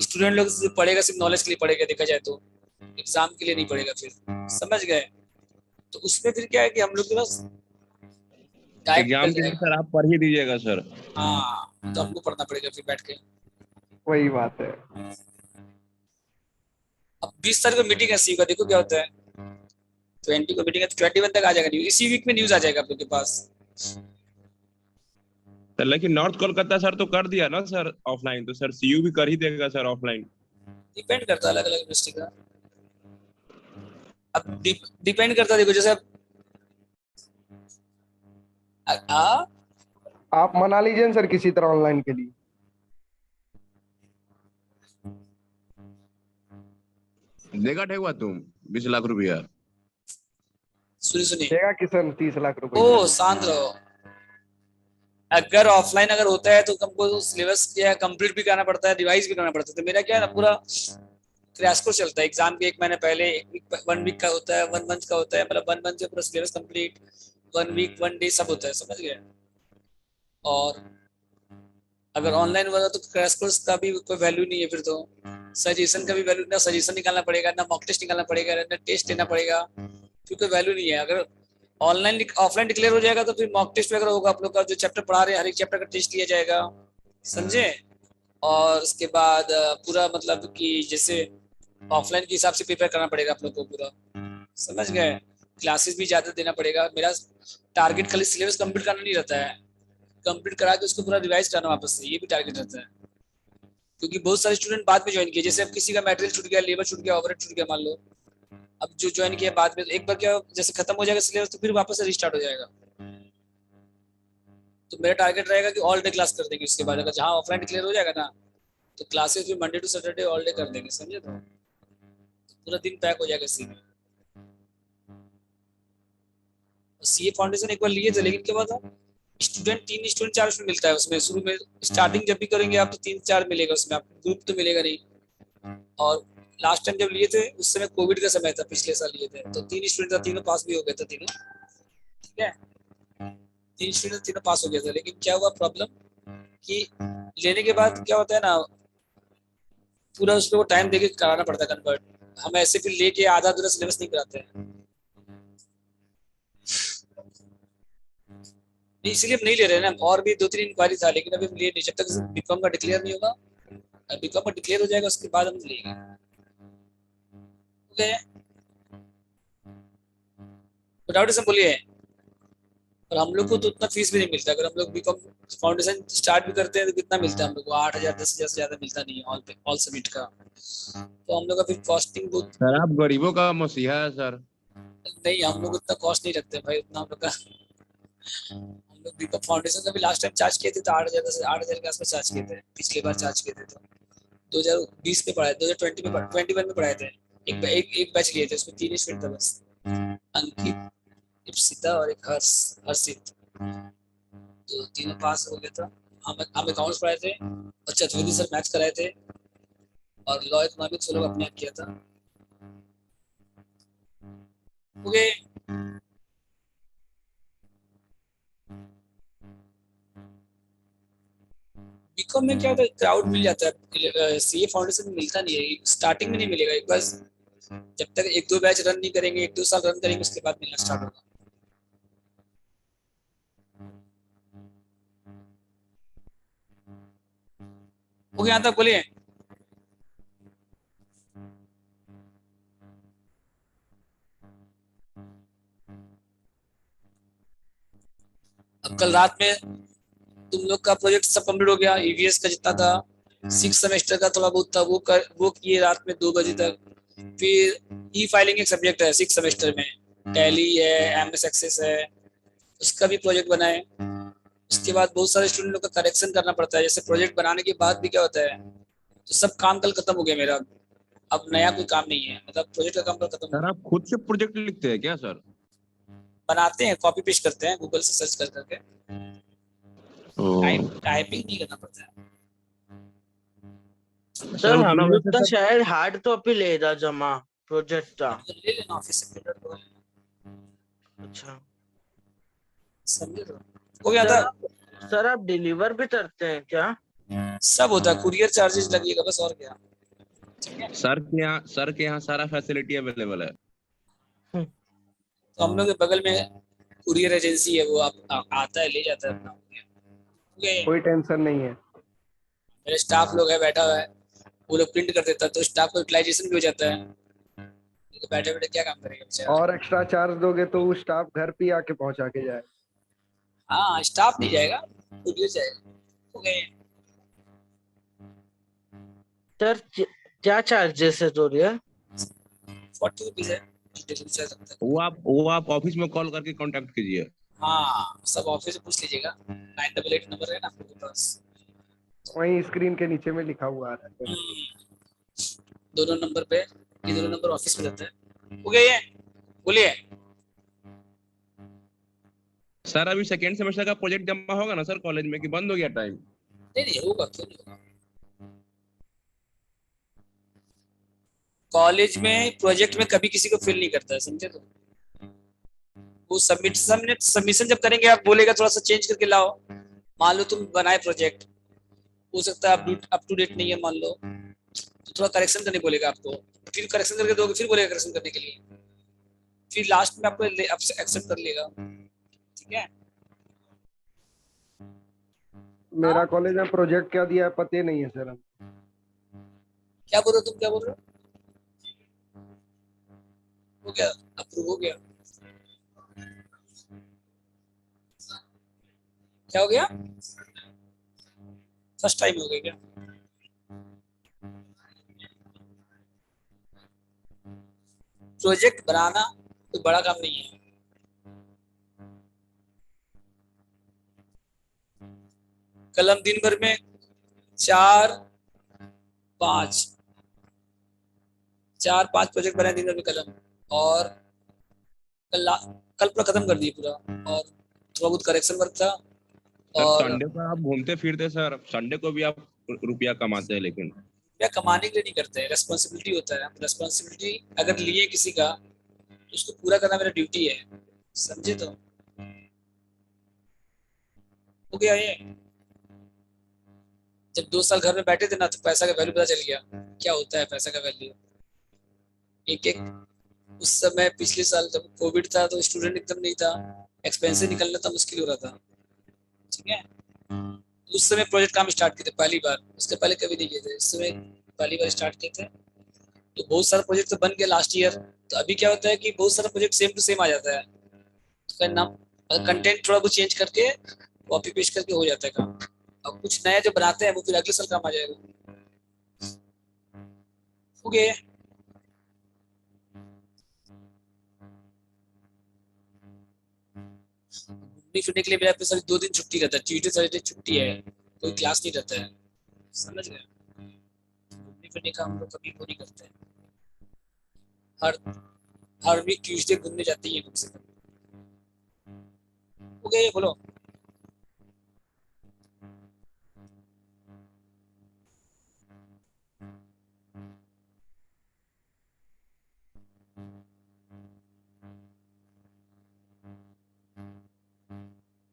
स्टूडेंट लोग पढ़ेगा सिर्फ नॉलेज के लिए पढ़ेगा, देखा जाए तो एग्जाम के लिए नहीं पढ़ेगा फिर, समझ गए। तो उसमें फिर क्या है कि हम लोग के पास टाइम एग्जाम निकल के लिए जाएगा। सर आप पढ़ ही दीजिएगा सर। हाँ, तो हमको पढ़ना पड़ेगा फिर बैठ के। वही बात है। अब 20 तारीख को मीटिंग है सी का, देखो क्या होता है। 20 को मीटिंग है तो 21 तक आ जाएगा न्यूज, इसी वीक में न्यूज आ जाएगा आप लोग के पास। सर लेकिन नॉर्थ कोलकाता सर तो कर दिया ना सर ऑफलाइन, तो सर सीयू भी कर ही देगा सर ऑफलाइन। डिपेंड करता है अलग अलग यूनिवर्सिटी का। अब डिपेंड करता है, देखो जैसे आप मना लीजिए ना सर किसी तरह ऑनलाइन के लिए। देगा ठेकुआ तुम 20 लाख रुपया। सुनिए देगा किशन 30 लाख रुपए। ओ शांत रहो। अगर ऑफलाइन अगर होता है तो हमको सिलेबस क्या है कंप्लीट भी करना पड़ता है, रिवाइज भी करना पड़ता है। तो मेरा क्या है ना पूरा क्रैश कोर्स चलता है, एग्जाम के 1 महीने पहले, 1 वीक का होता है, 1 मंथ का होता है, मतलब 1 मंथ में पूरा सिलेबस कंप्लीट, 1 वीक 1 डे सब होता है, समझ गए। और अगर ऑनलाइन हुआ तो क्रैश कोर्स का भी कोई वैल्यू नहीं है फिर तो, सजेशन का भी वैल्यू ना, सजेशन निकालना पड़ेगा ना, मॉक टेस्ट निकालना पड़ेगा ना, टेस्ट देना पड़ेगा, फिर कोई वैल्यू नहीं है। अगर ऑनलाइन ऑफलाइन डिक्लेयर हो जाएगा तो फिर मॉक टेस्ट वगैरह होगा, आप लोग का जो चैप्टर पढ़ा रहे हैं हर एक चैप्टर का टेस्ट लिया जाएगा, समझे। और उसके बाद पूरा मतलब कि जैसे ऑफलाइन के हिसाब से प्रिपेयर करना पड़ेगा आप लोग को पूरा, समझ गए। क्लासेस भी ज्यादा देना पड़ेगा। मेरा टारगेट खाली सिलेबस कंप्लीट करना नहीं रहता है, कंप्लीट करा के उसको पूरा रिवाइज करना वापस से, ये भी टारगेट रहता है। क्योंकि बहुत सारे स्टूडेंट बाद में ज्वाइन किए, जैसे अब किसी का मटेरियल छूट गया, लेबर छूट गया, ओवरहेड छूट गया मान लो, अब जो ज्वाइन किया बाद में, एक बार क्या जैसे खत्म हो जाएगा सिलेबस तो फिर वापस से रिस्टार्ट हो जाएगा। तो मेरा टारगेट रहेगा कि ऑल डे क्लास कर देंगे उसके बाद, अगर जहाँ ऑफलाइन क्लियर हो जाएगा ना तो क्लासेस भी Monday to Saturday all day कर देंगे, समझे? तो पूरा दिन पैक हो जाएगा इसी में। सीए फाउंडेशन एक बार लिए थे, लेकिन क्या हुआ था, स्टूडेंट 3 स्टूडेंट 4 स्टूडेंट मिलता है उसमें शुरू में, स्टार्टिंग जब भी करेंगे आप तो 3-4 मिलेगा उसमें, आपको ग्रुप तो मिलेगा नहीं। और लास्ट टाइम जब लिए थे उस समय कोविड का समय था, पिछले साल लिए थे, तो 3 स्टूडेंट था, तीनों पास भी हो गए थे तीनों, ठीक है, 3 स्टूडेंट तीनों पास हो गया था। लेकिन क्या हुआ प्रॉब्लम कि लेने के बाद क्या होता है ना, पूरा उसको टाइम देके कराना पड़ता है कन्वर्ट। हम ऐसे फिर लेके आधा अधूरा सिलेबस नहीं कराते हैं, इसलिए हम नहीं ले रहे हैं ना। और भी 2-3 इंक्वायरी था, लेकिन अभी हम लिए नहीं, जब तक बीकॉम का डिक्लेयर नहीं होगा, बीकॉम का डिक्लेयर हो जाएगा उसके बाद हम लेंगे। ओके, डाउट सब बोलिए। और हम लोग को तो उतना फीस भी नहीं मिलता, अगर हम लोग बीकॉम फाउंडेशन स्टार्ट भी करते हैं तो कितना मिलता है हम लोग को, 8,000 10,000 से ज्यादा मिलता नहीं है ऑल सब्जेक्ट का। तो हम लोग का फिर कॉस्टिंग बहुत, सर आप गरीबों का मसीहा है सर। नहीं हम लोग उतना कॉस्ट नहीं रखते भाई, उतना हम लोग का। हम लोग बीकॉम फाउंडेशन का भी लास्ट टाइम चार्ज किए थे तो 8,000 के आसपास चार्ज किए थे, पिछली बार चार्ज किए थे तो 2020 में पढ़ाए, 2020 में 21 में पढ़ाए थे। एक बैच लिए थे, उसमें 3 स्टूडेंट था बस, अंकित, इप्सिता और एक हर्षित, तो तीनों पास हो गया था। हम अकाउंट्स पढ़ाए थे और चतुर्वेदी सर मैथ्स कराए थे, और लॉ इकोनॉमिक्स वो लोग अपने आप किया था। ओके, बीकॉम में क्या होता है, क्राउड मिल जाता है, सीए फाउंडेशन में मिलता नहीं है, स्टार्टिंग में नहीं मिलेगा, एक बार जब तक 1-2 बैच रन नहीं करेंगे, 1-2 साल रन करेंगे उसके बाद मिलना स्टार्ट होगा। ओके, यहाँ तक बोलिए। अब कल रात में तुम लोग का प्रोजेक्ट सब कंप्लीट हो गया, ईवीएस का जितना था, 6 सेमेस्टर का थोड़ा बहुत था वो किए रात में 2 बजे तक। फिर ई फाइलिंग एक सब्जेक्ट है 6 सेमेस्टर में, टैली है, एमएस एक्सेस है, उसका भी प्रोजेक्ट बनाए। उसके बाद बहुत सारे स्टूडेंट लोग का करेक्शन करना पड़ता है, जैसे प्रोजेक्ट बनाने के बाद भी क्या होता है, तो सब काम कल खत्म हो गया मेरा, अब नया कोई काम नहीं है, मतलब प्रोजेक्ट का काम कल खत्म हो सर आप खुद से प्रोजेक्ट लिखते हैं क्या सर? बनाते हैं, कॉपी पेस्ट करते हैं गूगल से सर्च कर करके, टाइपिंग नहीं करना पड़ता है। सर हम उतना लोग वैसे का सर शायद हार्ड कॉपी लेगा जमा प्रोजेक्ट का। तो ले लेना ऑफिस से प्रिंटर को, अच्छा समझे? तो हो गया सर था, सर आप डिलीवर भी करते हैं क्या? सब होता है, कुरियर चार्जेस लगेगा बस, और क्या। सर के यहाँ सारा फैसिलिटी अवेलेबल है। तो हम लोग के बगल में कुरियर एजेंसी है, वो आता है ले जाता है अपना courier। ओके, कोई टेंशन नहीं है। मेरे स्टाफ लोग है बैठा हुआ है, वो लोग प्रिंट कर देता है, तो स्टाफ को यूटिलाइजेशन भी हो जाता है, तो बैठे बैठे क्या काम करेगा बेचारा। और एक्स्ट्रा चार्ज दोगे तो वो स्टाफ घर पे आके पहुंचा के जाए। हाँ, स्टाफ नहीं जाएगा, कुरियर जाएगा। ओके, सर क्या चार्जेस है कुरियर? 40 रुपीज है डिलीवरी चार्ज लगता है। वो आप ऑफिस में कॉल करके कांटेक्ट कीजिए। हाँ, सब ऑफिस से पूछ लीजिएगा, 988 नंबर है ना आपके पास। वहीं स्क्रीन के नीचे में लिखा हुआ आ रहा है। दोनों नंबर पे, ये दोनों नंबर ऑफिस में रहता है। हो गया ये, बोलिए। सर अभी सेकेंड सेमेस्टर का प्रोजेक्ट जमा होगा ना सर कॉलेज में, कि बंद हो गया टाइम? नहीं नहीं होगा, क्यों नहीं होगा। कॉलेज में प्रोजेक्ट में कभी किसी को फिल नहीं करता है, समझे? तो वो सबमिशन जब करेंगे, आप बोलेगा थोड़ा सा चेंज करके लाओ, मान लो तुम बनाए प्रोजेक्ट, हो सकता है अप टू डेट नहीं है मान लो, तो थोड़ा करेक्शन करने बोलेगा आपको, फिर करेक्शन करके दोगे, फिर बोलेगा करेक्शन करने के लिए, फिर लास्ट में आपको एक्सेप्ट कर लेगा, ठीक है। मेरा कॉलेज में प्रोजेक्ट क्या दिया है पता ही नहीं है सर। क्या बोल रहे हो तुम, क्या बोल रहे हो? हो गया, अप्रूव हो गया। क्या हो गया? फर्स्ट टाइम हो गया क्या? प्रोजेक्ट बनाना कोई बड़ा काम नहीं है। कलम दिन भर में 4-5 प्रोजेक्ट बनाए दिन भर में कलम, और कल कल पूरा खत्म कर दिए पूरा, और थोड़ा बहुत करेक्शन वर्क था। सर और संडे को आप घूमते फिरते सर, संडे को भी आप रुपया कमाते हैं लेकिन। क्या कमाने के लिए नहीं करते हैं, रेस्पॉन्सिबिलिटी होता है। रेस्पॉन्सिबिलिटी अगर लिए किसी का तो उसको पूरा करना मेरा ड्यूटी है, समझे? तो हो गया ये। जब 2 साल घर में बैठे थे ना, तो पैसा का वैल्यू पता चल गया, क्या होता है पैसा का वैल्यू। एक एक उस समय पिछले साल जब कोविड था तो स्टूडेंट एकदम नहीं था, एक्सपेंसिव निकलना था, मुश्किल हो रहा था, ठीक है। उस समय प्रोजेक्ट काम स्टार्ट किए थे पहली बार, उसके पहले कभी नहीं किए थे, उस समय पहली बार स्टार्ट किए थे। तो बहुत सारा प्रोजेक्ट तो बन गया लास्ट ईयर। तो अभी क्या होता है कि बहुत सारा प्रोजेक्ट सेम टू सेम आ जाता है, उसका नाम कंटेंट थोड़ा बहुत चेंज करके कॉपी पेस्ट करके हो जाता है काम। और कुछ नया जो बनाते हैं वो फिर अगले साल काम आ जाएगा। हो गया। घूमने फिरने के लिए मेरा सर 2 दिन छुट्टी रहता है, ट्यूजडे सैटरडे छुट्टी है, कोई क्लास नहीं रहता है, समझ गए? घूमने फिरने का हम लोग कभी वो नहीं करते हैं। हर हर वीक ट्यूजडे घूमने जाते ही है कम से कम। हो गया ये, बोलो।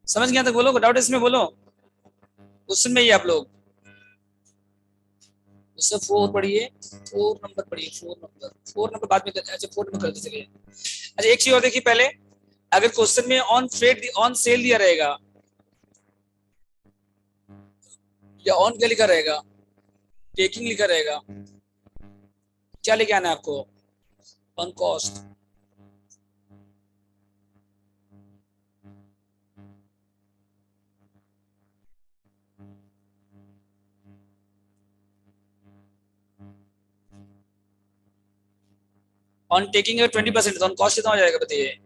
समझ गया तो बोलो, डाउट इसमें बोलो। क्वेश्चन में ही आप लोग उससे 4 पढ़िए, 4 नंबर पढ़िए, 4 नंबर बाद में करते। अच्छा 4 नंबर करते चलिए। अच्छा एक चीज और देखिए पहले, अगर क्वेश्चन में ऑन ट्रेड ऑन सेल दिया रहेगा या ऑन क्या लिखा रहेगा, टेकिंग लिखा रहेगा, क्या लेके आना है आपको? On cost. ऑन टेकिंग अगर 20% तो ऑन कॉस्ट कितना हो जाएगा बताइए?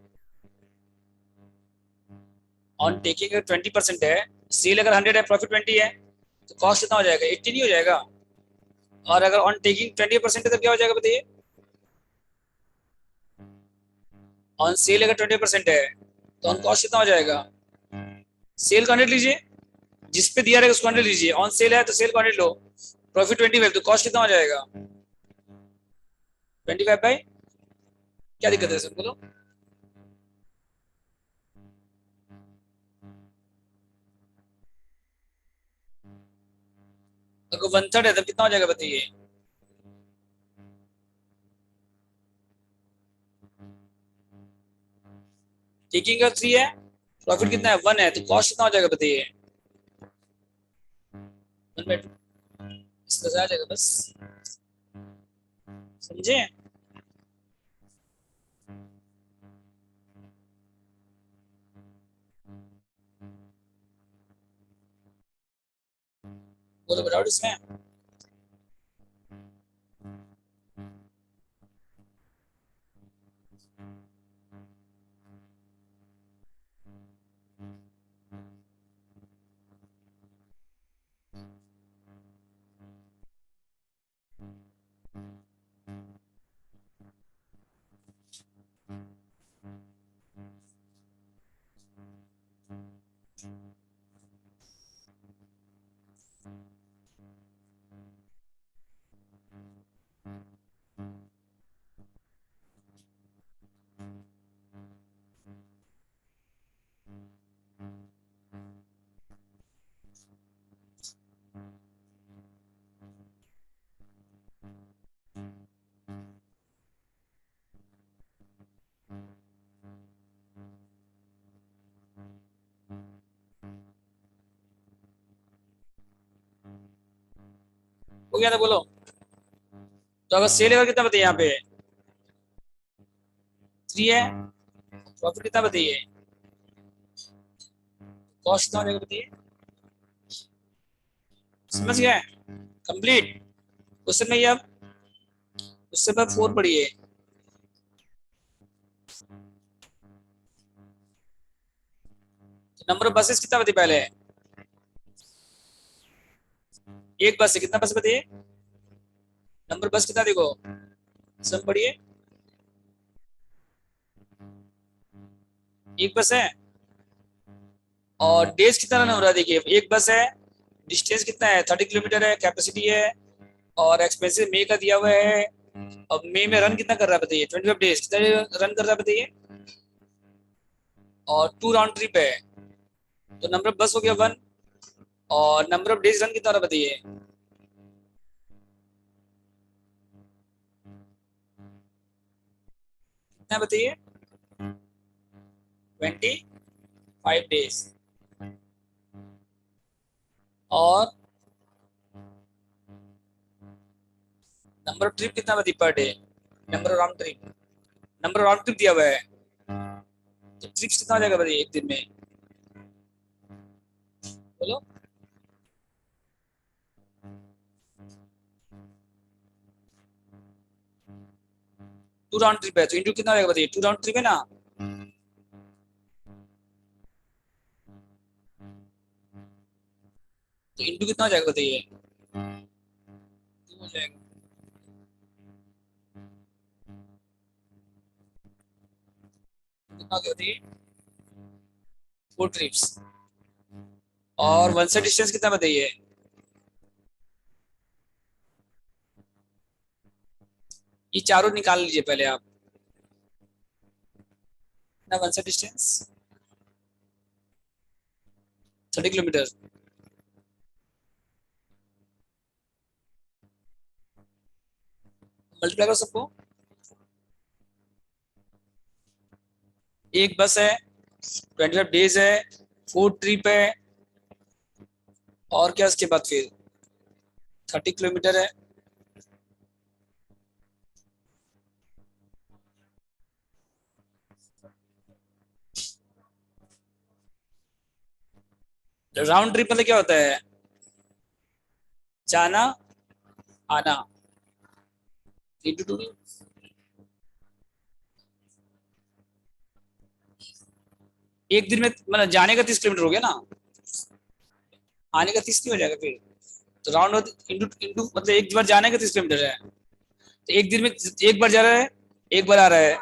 ऑन टेकिंग अगर 20% है, सेल अगर 100 है, प्रॉफिट 20 है, तो कॉस्ट कितना हो जाएगा? 80 नहीं हो जाएगा? और अगर ऑन टेकिंग 20% है तो क्या हो जाएगा बताइए? ऑन सेल अगर 20% है तो ऑन कॉस्ट कितना हो जाएगा? सेल का 100 लीजिए, जिस पे दिया रहेगा उसको 100 लीजिए, ऑन सेल है तो सेल का 100 लो, प्रॉफिट 25, तो कॉस्ट कितना हो जाएगा? 25/, क्या दिक्कत है सर बोलो? अगर 1/3 है तब कितना हो जाएगा बताइए? टेकिंग का 3 है, प्रॉफिट कितना है? 1 है, तो कॉस्ट कितना हो जाएगा बताइए? 1/2, इस तरह से आ जाएगा बस, समझे? बोलो बताओ इसमें। हो गया था बोलो। तो अगर सेल अगर कितना बताइए? यहाँ पे 3 है, प्रॉफिट कितना बताइए? कॉस्ट कितना हो जाएगा बताइए, समझ गए, कंप्लीट। उससे में अब उससे बाद 4 पढ़िए, नंबर ऑफ बसेस कितना बताइए पहले, एक बस है, कितना बस बताइए, नंबर बस कितना देखो, सब पढ़िए, एक बस है, और डेज कितना रन हो रहा है देखिए, एक बस है, डिस्टेंस कितना है 30 किलोमीटर है, कैपेसिटी है, और एक्सपेंसिव मे का दिया हुआ है, अब मे में रन कितना कर रहा है बताइए, 25 डेज कितना रन कर रहा है बताइए, और 2 राउंड ट्रिप है, तो नंबर ऑफ बस हो गया 1, और नंबर ऑफ डेज रन कितना हो रहा है बताइए, कितना बताइए, 25 डेज, और नंबर ऑफ ट्रिप कितना बताइए per day, number of round trip, number of round trip दिया हुआ है, तो ट्रिप्स कितना हो जाएगा बताइए एक दिन में, बोलो, टू राउंड ट्रिप है तो इंटू कितना हो जाएगा बताइए, 2 राउंड ट्रिप है ना, तो इंटू कितना हो जाएगा बताइए, 2 हो जाएगा, कितना हो गया बताइए, 4 ट्रिप्स, और वन साइड डिस्टेंस कितना बताइए, ये चारों निकाल लीजिए पहले आप, ना one side distance 30 kilometre, multiply करो सबको, एक बस है, 25 डेज है, 4 ट्रिप है, और क्या उसके बाद फिर 30 किलोमीटर है, राउंड ट्रिप मतलब क्या होता है, जाना आना, इंटू 2, एक दिन में मतलब जाने का 30 किलोमीटर हो गया ना, आने का 30 नहीं हो जाएगा फिर, तो राउंड इंटू इंटू मतलब एक बार जाने का 30 किलोमीटर है, तो एक दिन में एक बार जा रहा है, एक बार आ रहा है,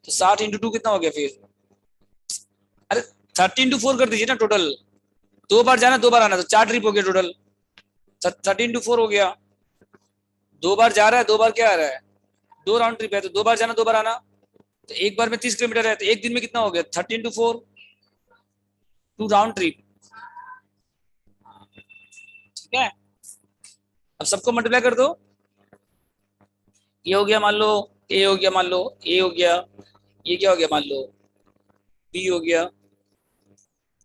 तो 60 इंटू 2 कितना हो गया फिर, अरे 30 इंटू 4 कर दीजिए ना टोटल, 2 बार जाना 2 बार आना, तो 4 ट्रिप हो गया टोटल, 30 इंटू 4 हो गया, 2 बार जा रहा है 2 बार क्या आ रहा है, 2 राउंड ट्रिप है, तो 2 बार जाना 2 बार आना, तो एक बार में 30 किलोमीटर है, तो एक दिन में कितना हो गया 30 इंटू 4, 2 राउंड ट्रिप, ठीक है। अब सबको मल्टीप्लाई कर दो, ये हो गया मान लो, ए हो गया मान लो, ए हो गया, ये क्या हो गया मान लो, बी हो गया,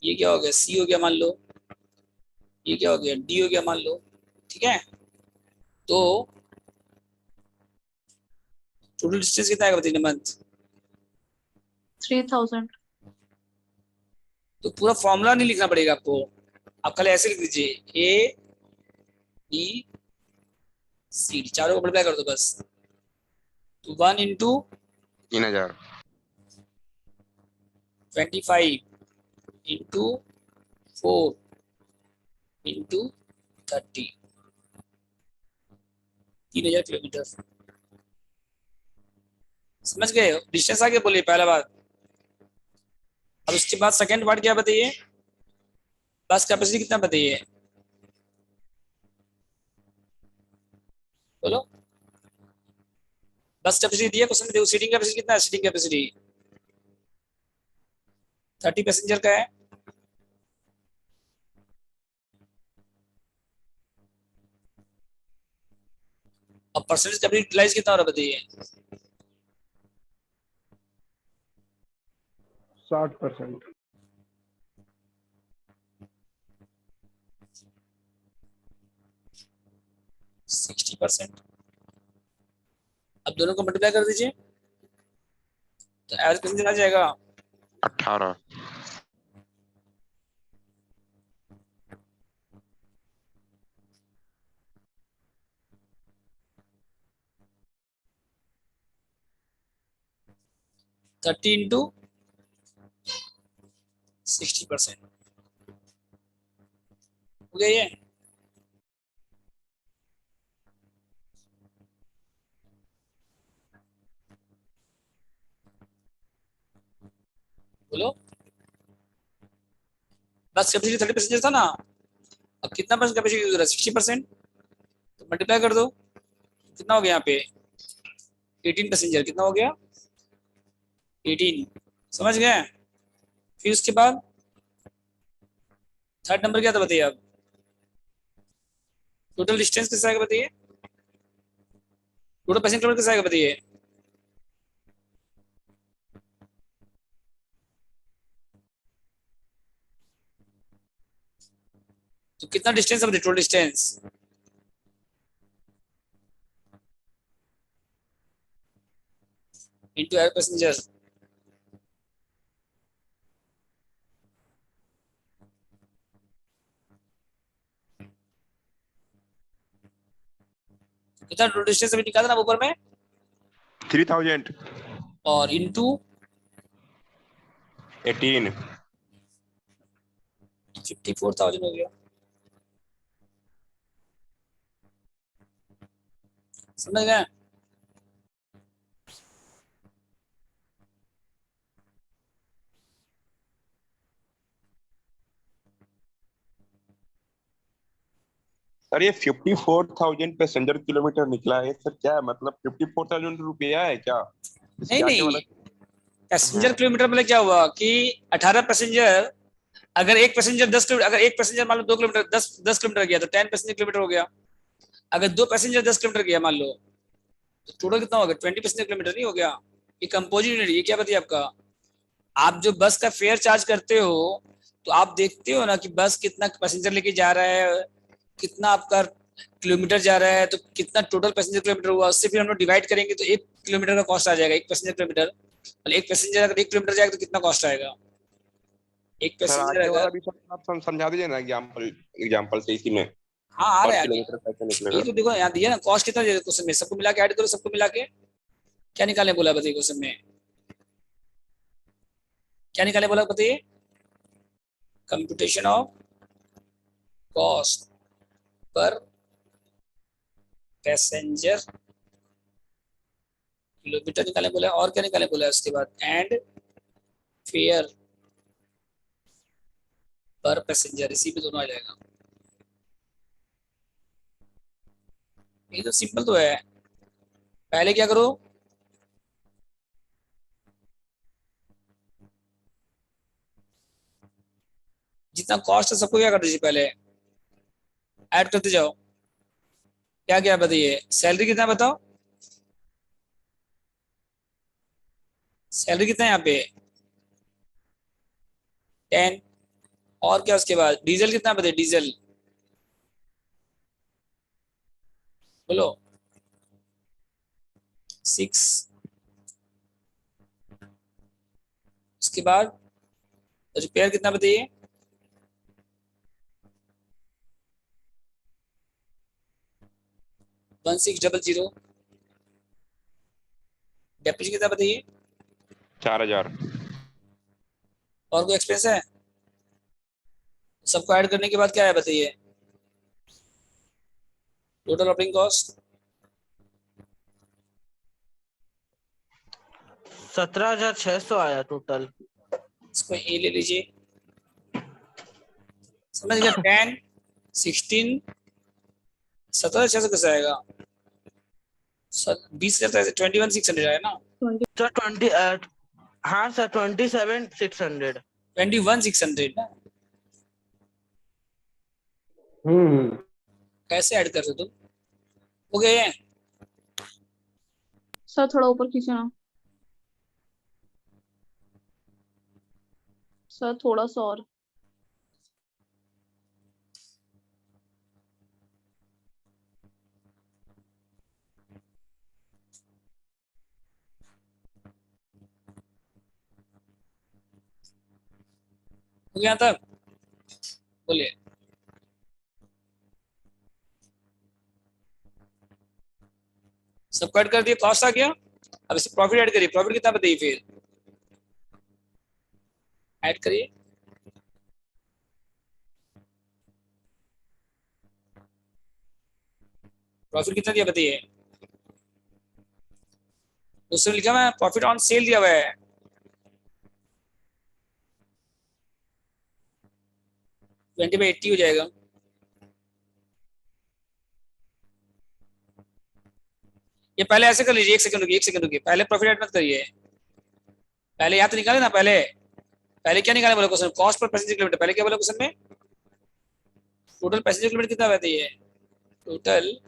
ये क्या हो गया, सी हो गया मान लो, ये क्या हो गया, डी हो गया मान लो, ठीक है। तो टोटल डिस्टेंस कितना आएगा बताइए मंथ, 3000. तो पूरा फॉर्मूला नहीं लिखना पड़ेगा आपको, आप खाली ऐसे लिख दीजिए ए बी सी, चारों को मल्टीप्लाई कर दो बस, तो 1 इंटू 3000 25 इंटू 4 इंटू 30, 3000 किलोमीटर, समझ गए, डिस्टेंस आगे बोलिए पहला बात। अब उसके बाद सेकंड पार्ट क्या बताइए, बस कैपेसिटी कितना बताइए, बोलो, बस कैपेसिटी दिया क्वेश्चन में, देखो सीटिंग कैपेसिटी कितना है, सीटिंग कैपेसिटी 30 पैसेंजर का है, अब परसेंटेज कैपेसिटी यूटिलाइज कितना हो रहा है बताइए, 60%। 60%, अब दोनों को मल्टीप्लाई कर दीजिए, तो एवरेज पैसेंजर आ जाएगा 18 30 इंटू 60%, हो गया ये। बोलो, बस कैपेसिटी 30% था ना, अब कितना परसेंट कैपेसिटी यूज हो रहा है? 60%, तो मल्टीप्लाई कर दो, कितना हो गया यहाँ पे? 18 पैसेंजर, कितना हो गया? 18, समझ गए? फिर उसके बाद थर्ड नंबर क्या था बताइए आप? टोटल डिस्टेंस कितना आएगा बताइए? टोटल पैसेंजर कितना आएगा बताइए? तो कितना डिस्टेंस है बताइए, total distance? Into air passenger, कितना टोटल डिस्टेंस अभी निकाला ना ऊपर में, 3000 और इंटू 18 54,000 हो गया। समझ गए? सर ये 54,000 पैसेंजर किलोमीटर निकला है सर, क्या है मतलब 54,000 रुपया है क्या? नहीं क्या क्या नहीं, वाला? पैसेंजर किलोमीटर मतलब क्या हुआ कि 18 पैसेंजर, अगर एक पैसेंजर 10 किलोमीटर, अगर एक पैसेंजर मान लो 2 किलोमीटर, 10 किलोमीटर गया तो 10 पैसेंजर किलोमीटर हो गया। अगर दो पैसेंजर 10 किलोमीटर गया मान लो, तो टोटल कितना हो गया? 20 पैसेंजर किलोमीटर नहीं हो गया? ये कंपोजिट यूनिट, ये क्या बताइए आपका? आप जो बस का फेयर चार्ज करते हो, तो आप देखते हो ना कि बस कितना पैसेंजर लेके जा रहा है, कितना आपका किलोमीटर जा रहा है, तो कितना टोटल पैसेंजर किलोमीटर हुआ, उससे फिर हम लोग डिवाइड करेंगे तो एक किलोमीटर का कॉस्ट आ जाएगा, एक पैसेंजर किलोमीटर। मतलब एक पैसेंजर अगर 1 किलोमीटर जाएगा तो कितना कॉस्ट आएगा? एक सर पैसेंजर आगे अगर, वाला भी सर आप समझा दीजिए ना, एग्जाम्पल से इसी में हाँ आ पर रहा है आगे। किलोमीटर कैसे ये निकलेगा। तो देखो यहाँ दिया ना, कॉस्ट कितना दिया क्वेश्चन में, सबको मिला के ऐड करो, सबको मिला के क्या निकालने बोला बताइए क्वेश्चन में? क्या निकालने बोला बताइए? Computation of cost per passenger kilometre निकालने बोला है, और क्या निकालने बोला है उसके बाद? एंड फेयर पर पैसेंजर, इसी पे दोनों आ जाएगा। ये तो सिंपल तो है। पहले क्या करो, जितना कॉस्ट है सबको क्या कर दीजिए, पहले ऐड करते जाओ। क्या क्या बताइए, सैलरी कितना है बताओ? सैलरी कितना है यहाँ पे? 10। और क्या उसके बाद? डीजल कितना बताइए, डीजल बोलो। 6। उसके बाद रिपेयर कितना बताइए? 1600। डेप्रिसिएशन कितना बताइए? 4000। और कोई एक्सपेंस है? सबको ऐड करने के बाद क्या है बताइए? टोटल ऑपरेटिंग कॉस्ट 17,600 आया टोटल। इसको ए ले लीजिए, समझ गया? 10, 16, 17,600 कैसे आएगा? 20,000, 21,600 आया ना? सर 20 हाँ सर 27,600। 21,600 ना? हम्म। कैसे ऐड कर रहे हो तुम? हो गए हैं? सर थोड़ा ऊपर खींचे ना सर, थोड़ा सा और। हो गया तक? बोलिए। सब कट कर दिए, कॉस्ट आ गया। अब इसे प्रॉफिट ऐड करिए, प्रॉफिट कितना बताइए फिर? ऐड करिए। प्रॉफिट कितना दिया बताइए। उसमें लिखा हुआ है प्रॉफिट ऑन सेल दिया हुआ है। ट्वेंटी बाई 80 हो जाएगा। ये पहले ऐसे कर लीजिए, 1 सेकंड रुकिए, पहले प्रॉफिट ऐड मत करिए, पहले यहाँ तो निकाले ना। पहले पहले क्या निकाले बोला question, cost per passenger kilometre. पहले क्या बोला क्वेश्चन में, टोटल पैसेंजर किलोमीटर कितना बताइए। टोटल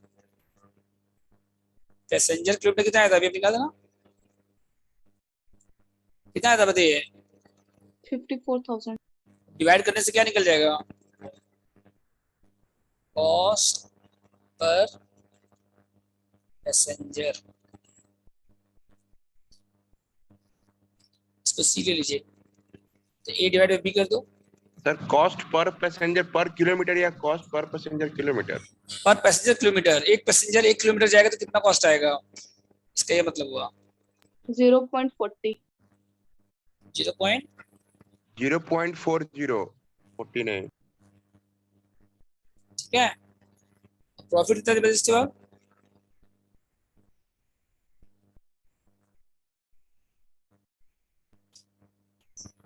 पैसेंजर किलोमीटर कितना आया था, अभी निकाला ना, कितना आया था बताइए। 54,000। डिवाइड करने से क्या निकल जाएगा, कॉस्ट पर पैसेंजर। इसको सी ले लीजिए, तो ए डिवाइड बाई बी कर दो। सर कॉस्ट पर पैसेंजर पर किलोमीटर या कॉस्ट पर पैसेंजर किलोमीटर? पर पैसेंजर किलोमीटर, एक पैसेंजर 1 किलोमीटर जाएगा तो कितना कॉस्ट आएगा, इसका ये मतलब हुआ 0.40। 0.40 49। ठीक है। प्रॉफिट कितना दिया इसके बाद,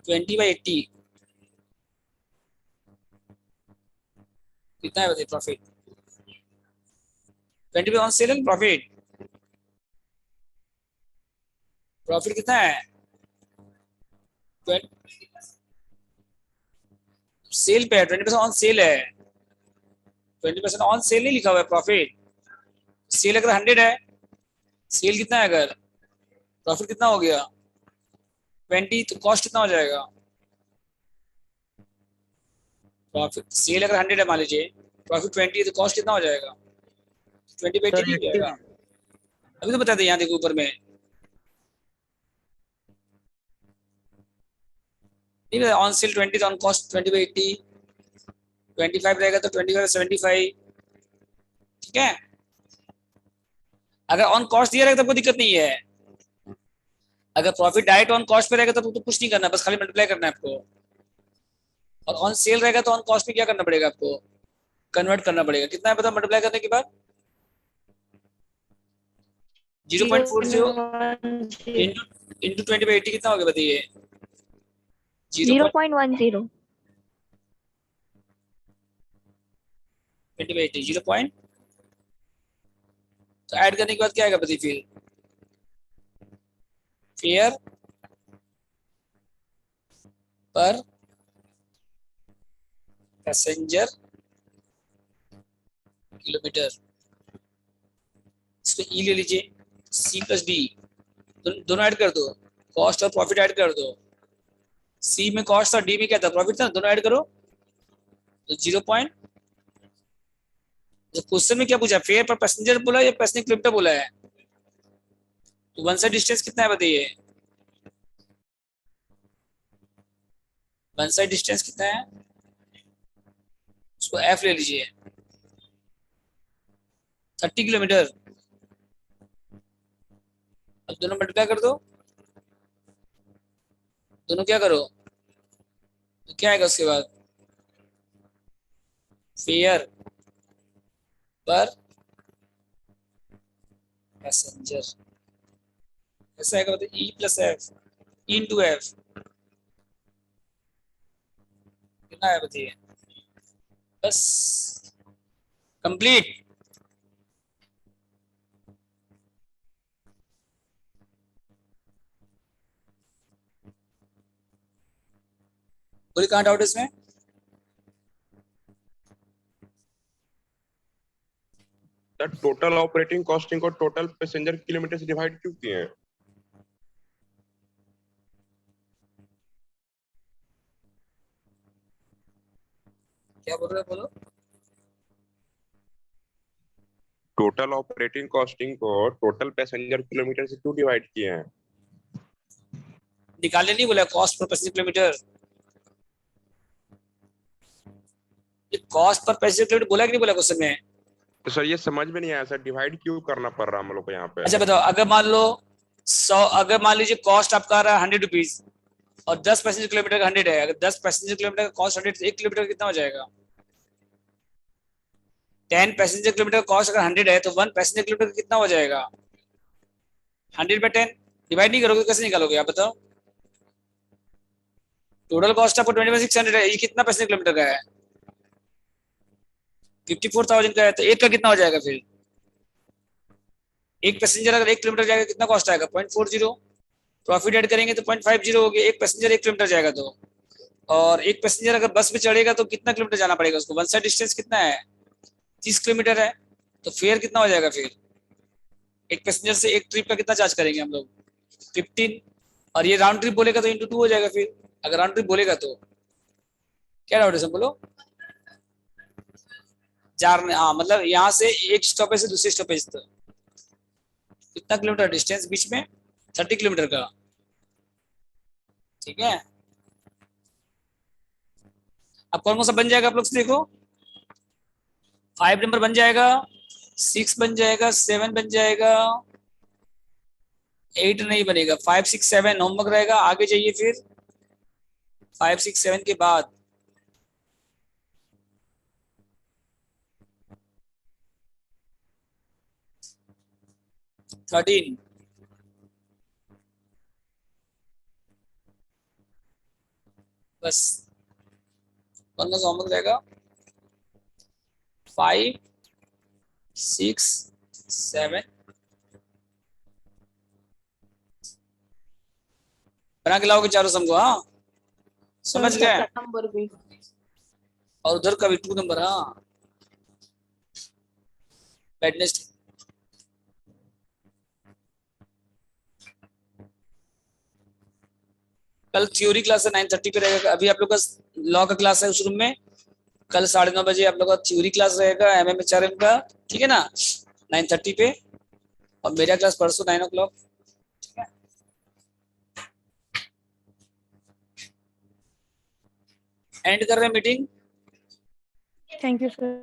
ट्वेंटी बाई 80 कितना है बताइए profit. 20 by on sale and profit, profit कितना है, सेल पे है, 20% ऑन सेल है, 20% ऑन सेल नहीं लिखा हुआ है प्रॉफिट। सेल अगर 100 है, सेल कितना है, अगर प्रॉफिट कितना हो गया 20, तो कॉस्ट कितना हो जाएगा। प्रॉफिट सेल अगर 100 है मान लीजिए, प्रॉफिट 20 है, तो कॉस्ट कितना हो जाएगा 20 बाई 80 सर नहीं हो जाएगा। अभी तो बता दें, यहाँ देखो ऊपर में ठीक है, on sale 20 on cost 20 by 80, 25 रहेगा तो 25 बाई 75। ठीक है, अगर ऑन कॉस्ट दिया रहेगा तो कोई दिक्कत नहीं है। अगर प्रॉफिट डायरेक्ट ऑन कॉस्ट पे रहेगा तो कुछ नहीं करना, बस खाली मल्टीप्लाई करना है आपको। और ऑन सेल रहेगा तो ऑन कॉस्ट में क्या करना पड़ेगा आपको, कन्वर्ट करना पड़ेगा। कितना है पता मल्टीप्लाई करने के बाद, 0.40 इंटू 20 बाई 80 कितना हो गया बताइए, 0.10. 20 बाई 80 0. तो ऐड करने के बाद क्या आएगा बताइए फिर, फेयर पर पैसेंजर किलोमीटर। इसको ई ले लीजिए, सी प्लस डी दोनों ऐड कर दो, कॉस्ट और प्रॉफिट ऐड कर दो। सी में कॉस्ट और डी में क्या था, प्रॉफिट था, दोनों ऐड करो तो 0. क्वेश्चन में क्या पूछा, फेयर पर पैसेंजर बोला या पैसेंजर किलोमीटर बोला है, तो वन साइड डिस्टेंस कितना है बताइए, वन साइड डिस्टेंस कितना है, उसको एफ ले लीजिए 30 किलोमीटर। अब दोनों मल्टीप्लाई कर दो, दोनों क्या करो तो क्या आएगा उसके बाद, फेयर पर पैसेंजर ऐसा आएगा बताइए, E plus F into F कितना है बताइए, बस कंप्लीट। बोलिए कहाँ डाउट है इसमें, सर टोटल ऑपरेटिंग कॉस्टिंग को टोटल पैसेंजर किलोमीटर से डिवाइड क्यों किए हैं? क्या बोल रहे हो बोलो। टोटल ऑपरेटिंग कॉस्टिंग को टोटल पैसेंजर किलोमीटर से क्यों डिवाइड किए हैं? निकालने नहीं बोला, कॉस्ट पर पैसेंजर किलोमीटर, ये कॉस्ट पर पैसेंजर किलोमीटर बोला कि नहीं बोला क्वेश्चन में। तो सर ये समझ में नहीं आया सर, डिवाइड क्यों करना पड़ रहा हम लोग को यहाँ पे? अच्छा बताओ, अगर मान लो 100, अगर मान लीजिए कॉस्ट आपका आ रहा है 100 रुपीज, और 10 पैसेंजर किलोमीटर का 100 है। अगर 10 पैसेंजर किलोमीटर का कॉस्ट 100 तो 1 किलोमीटर का कितना हो जाएगा? 10 पैसेंजर किलोमीटर का कॉस्ट अगर 100 है तो 1 पैसेंजर किलोमीटर का कितना हो जाएगा? 100/10 डिवाइड नहीं करोगे तो कैसे निकालोगे आप बताओ? टोटल कॉस्ट आपको 2600 है, ये कितना पैसेंजर किलोमीटर का है? 54,000 का है, तो एक का कितना हो जाएगा फिर? एक पैसेंजर अगर 1 किलोमीटर जाएगा कितना कॉस्ट आएगा? 0.40। प्रॉफिट ऐड करेंगे तो 0.50 हो गया। एक पैसेंजर 1 किलोमीटर जाएगा तो, और एक पैसेंजर अगर बस में चढ़ेगा तो कितना किलोमीटर जाना पड़ेगा उसको? वन साइड डिस्टेंस कितना है? 30 किलोमीटर है। तो फेयर कितना हो जाएगा फिर? एक पैसेंजर से एक ट्रिप का कितना चार्ज करेंगे हम लोग? 15। और ये राउंड ट्रिप बोलेगा तो इंटू 2 हो जाएगा फिर, अगर राउंड ट्रिप बोलेगा तो। क्या डाउट है सब बोलो? हाँ, मतलब यहाँ से एक स्टॉपेज से दूसरे स्टॉपेज तक कितना किलोमीटर डिस्टेंस बीच में? 30 किलोमीटर का। ठीक है, अब कौन कौन सा बन जाएगा आप लोग से देखो। 5 नंबर बन जाएगा, 6 बन जाएगा, 7 बन जाएगा, 8 नहीं बनेगा। 5, 6, 7 होमवर्क रहेगा। आगे जाइए फिर 5, 6, 7 के बाद 13, बस कौन सा होमवर्क रहेगा? 5, 6, 7 बना के लाओगे चारों समझो। हाँ समझ गए। नंबर भी और उधर का भी 2 नंबर। हाँ वेडनेसडे कल थ्योरी क्लास है 9:30 पे रहेगा। अभी आप लोग का लॉ का क्लास है उस रूम में। कल 9:30 बजे आप लोग का थ्योरी क्लास रहेगा MMHRM का, ठीक है ना, 9:30 पे। और मेरा क्लास परसों 9 o'clock। ठीक है, एंड कर रहे हैं मीटिंग। Thank you, sir.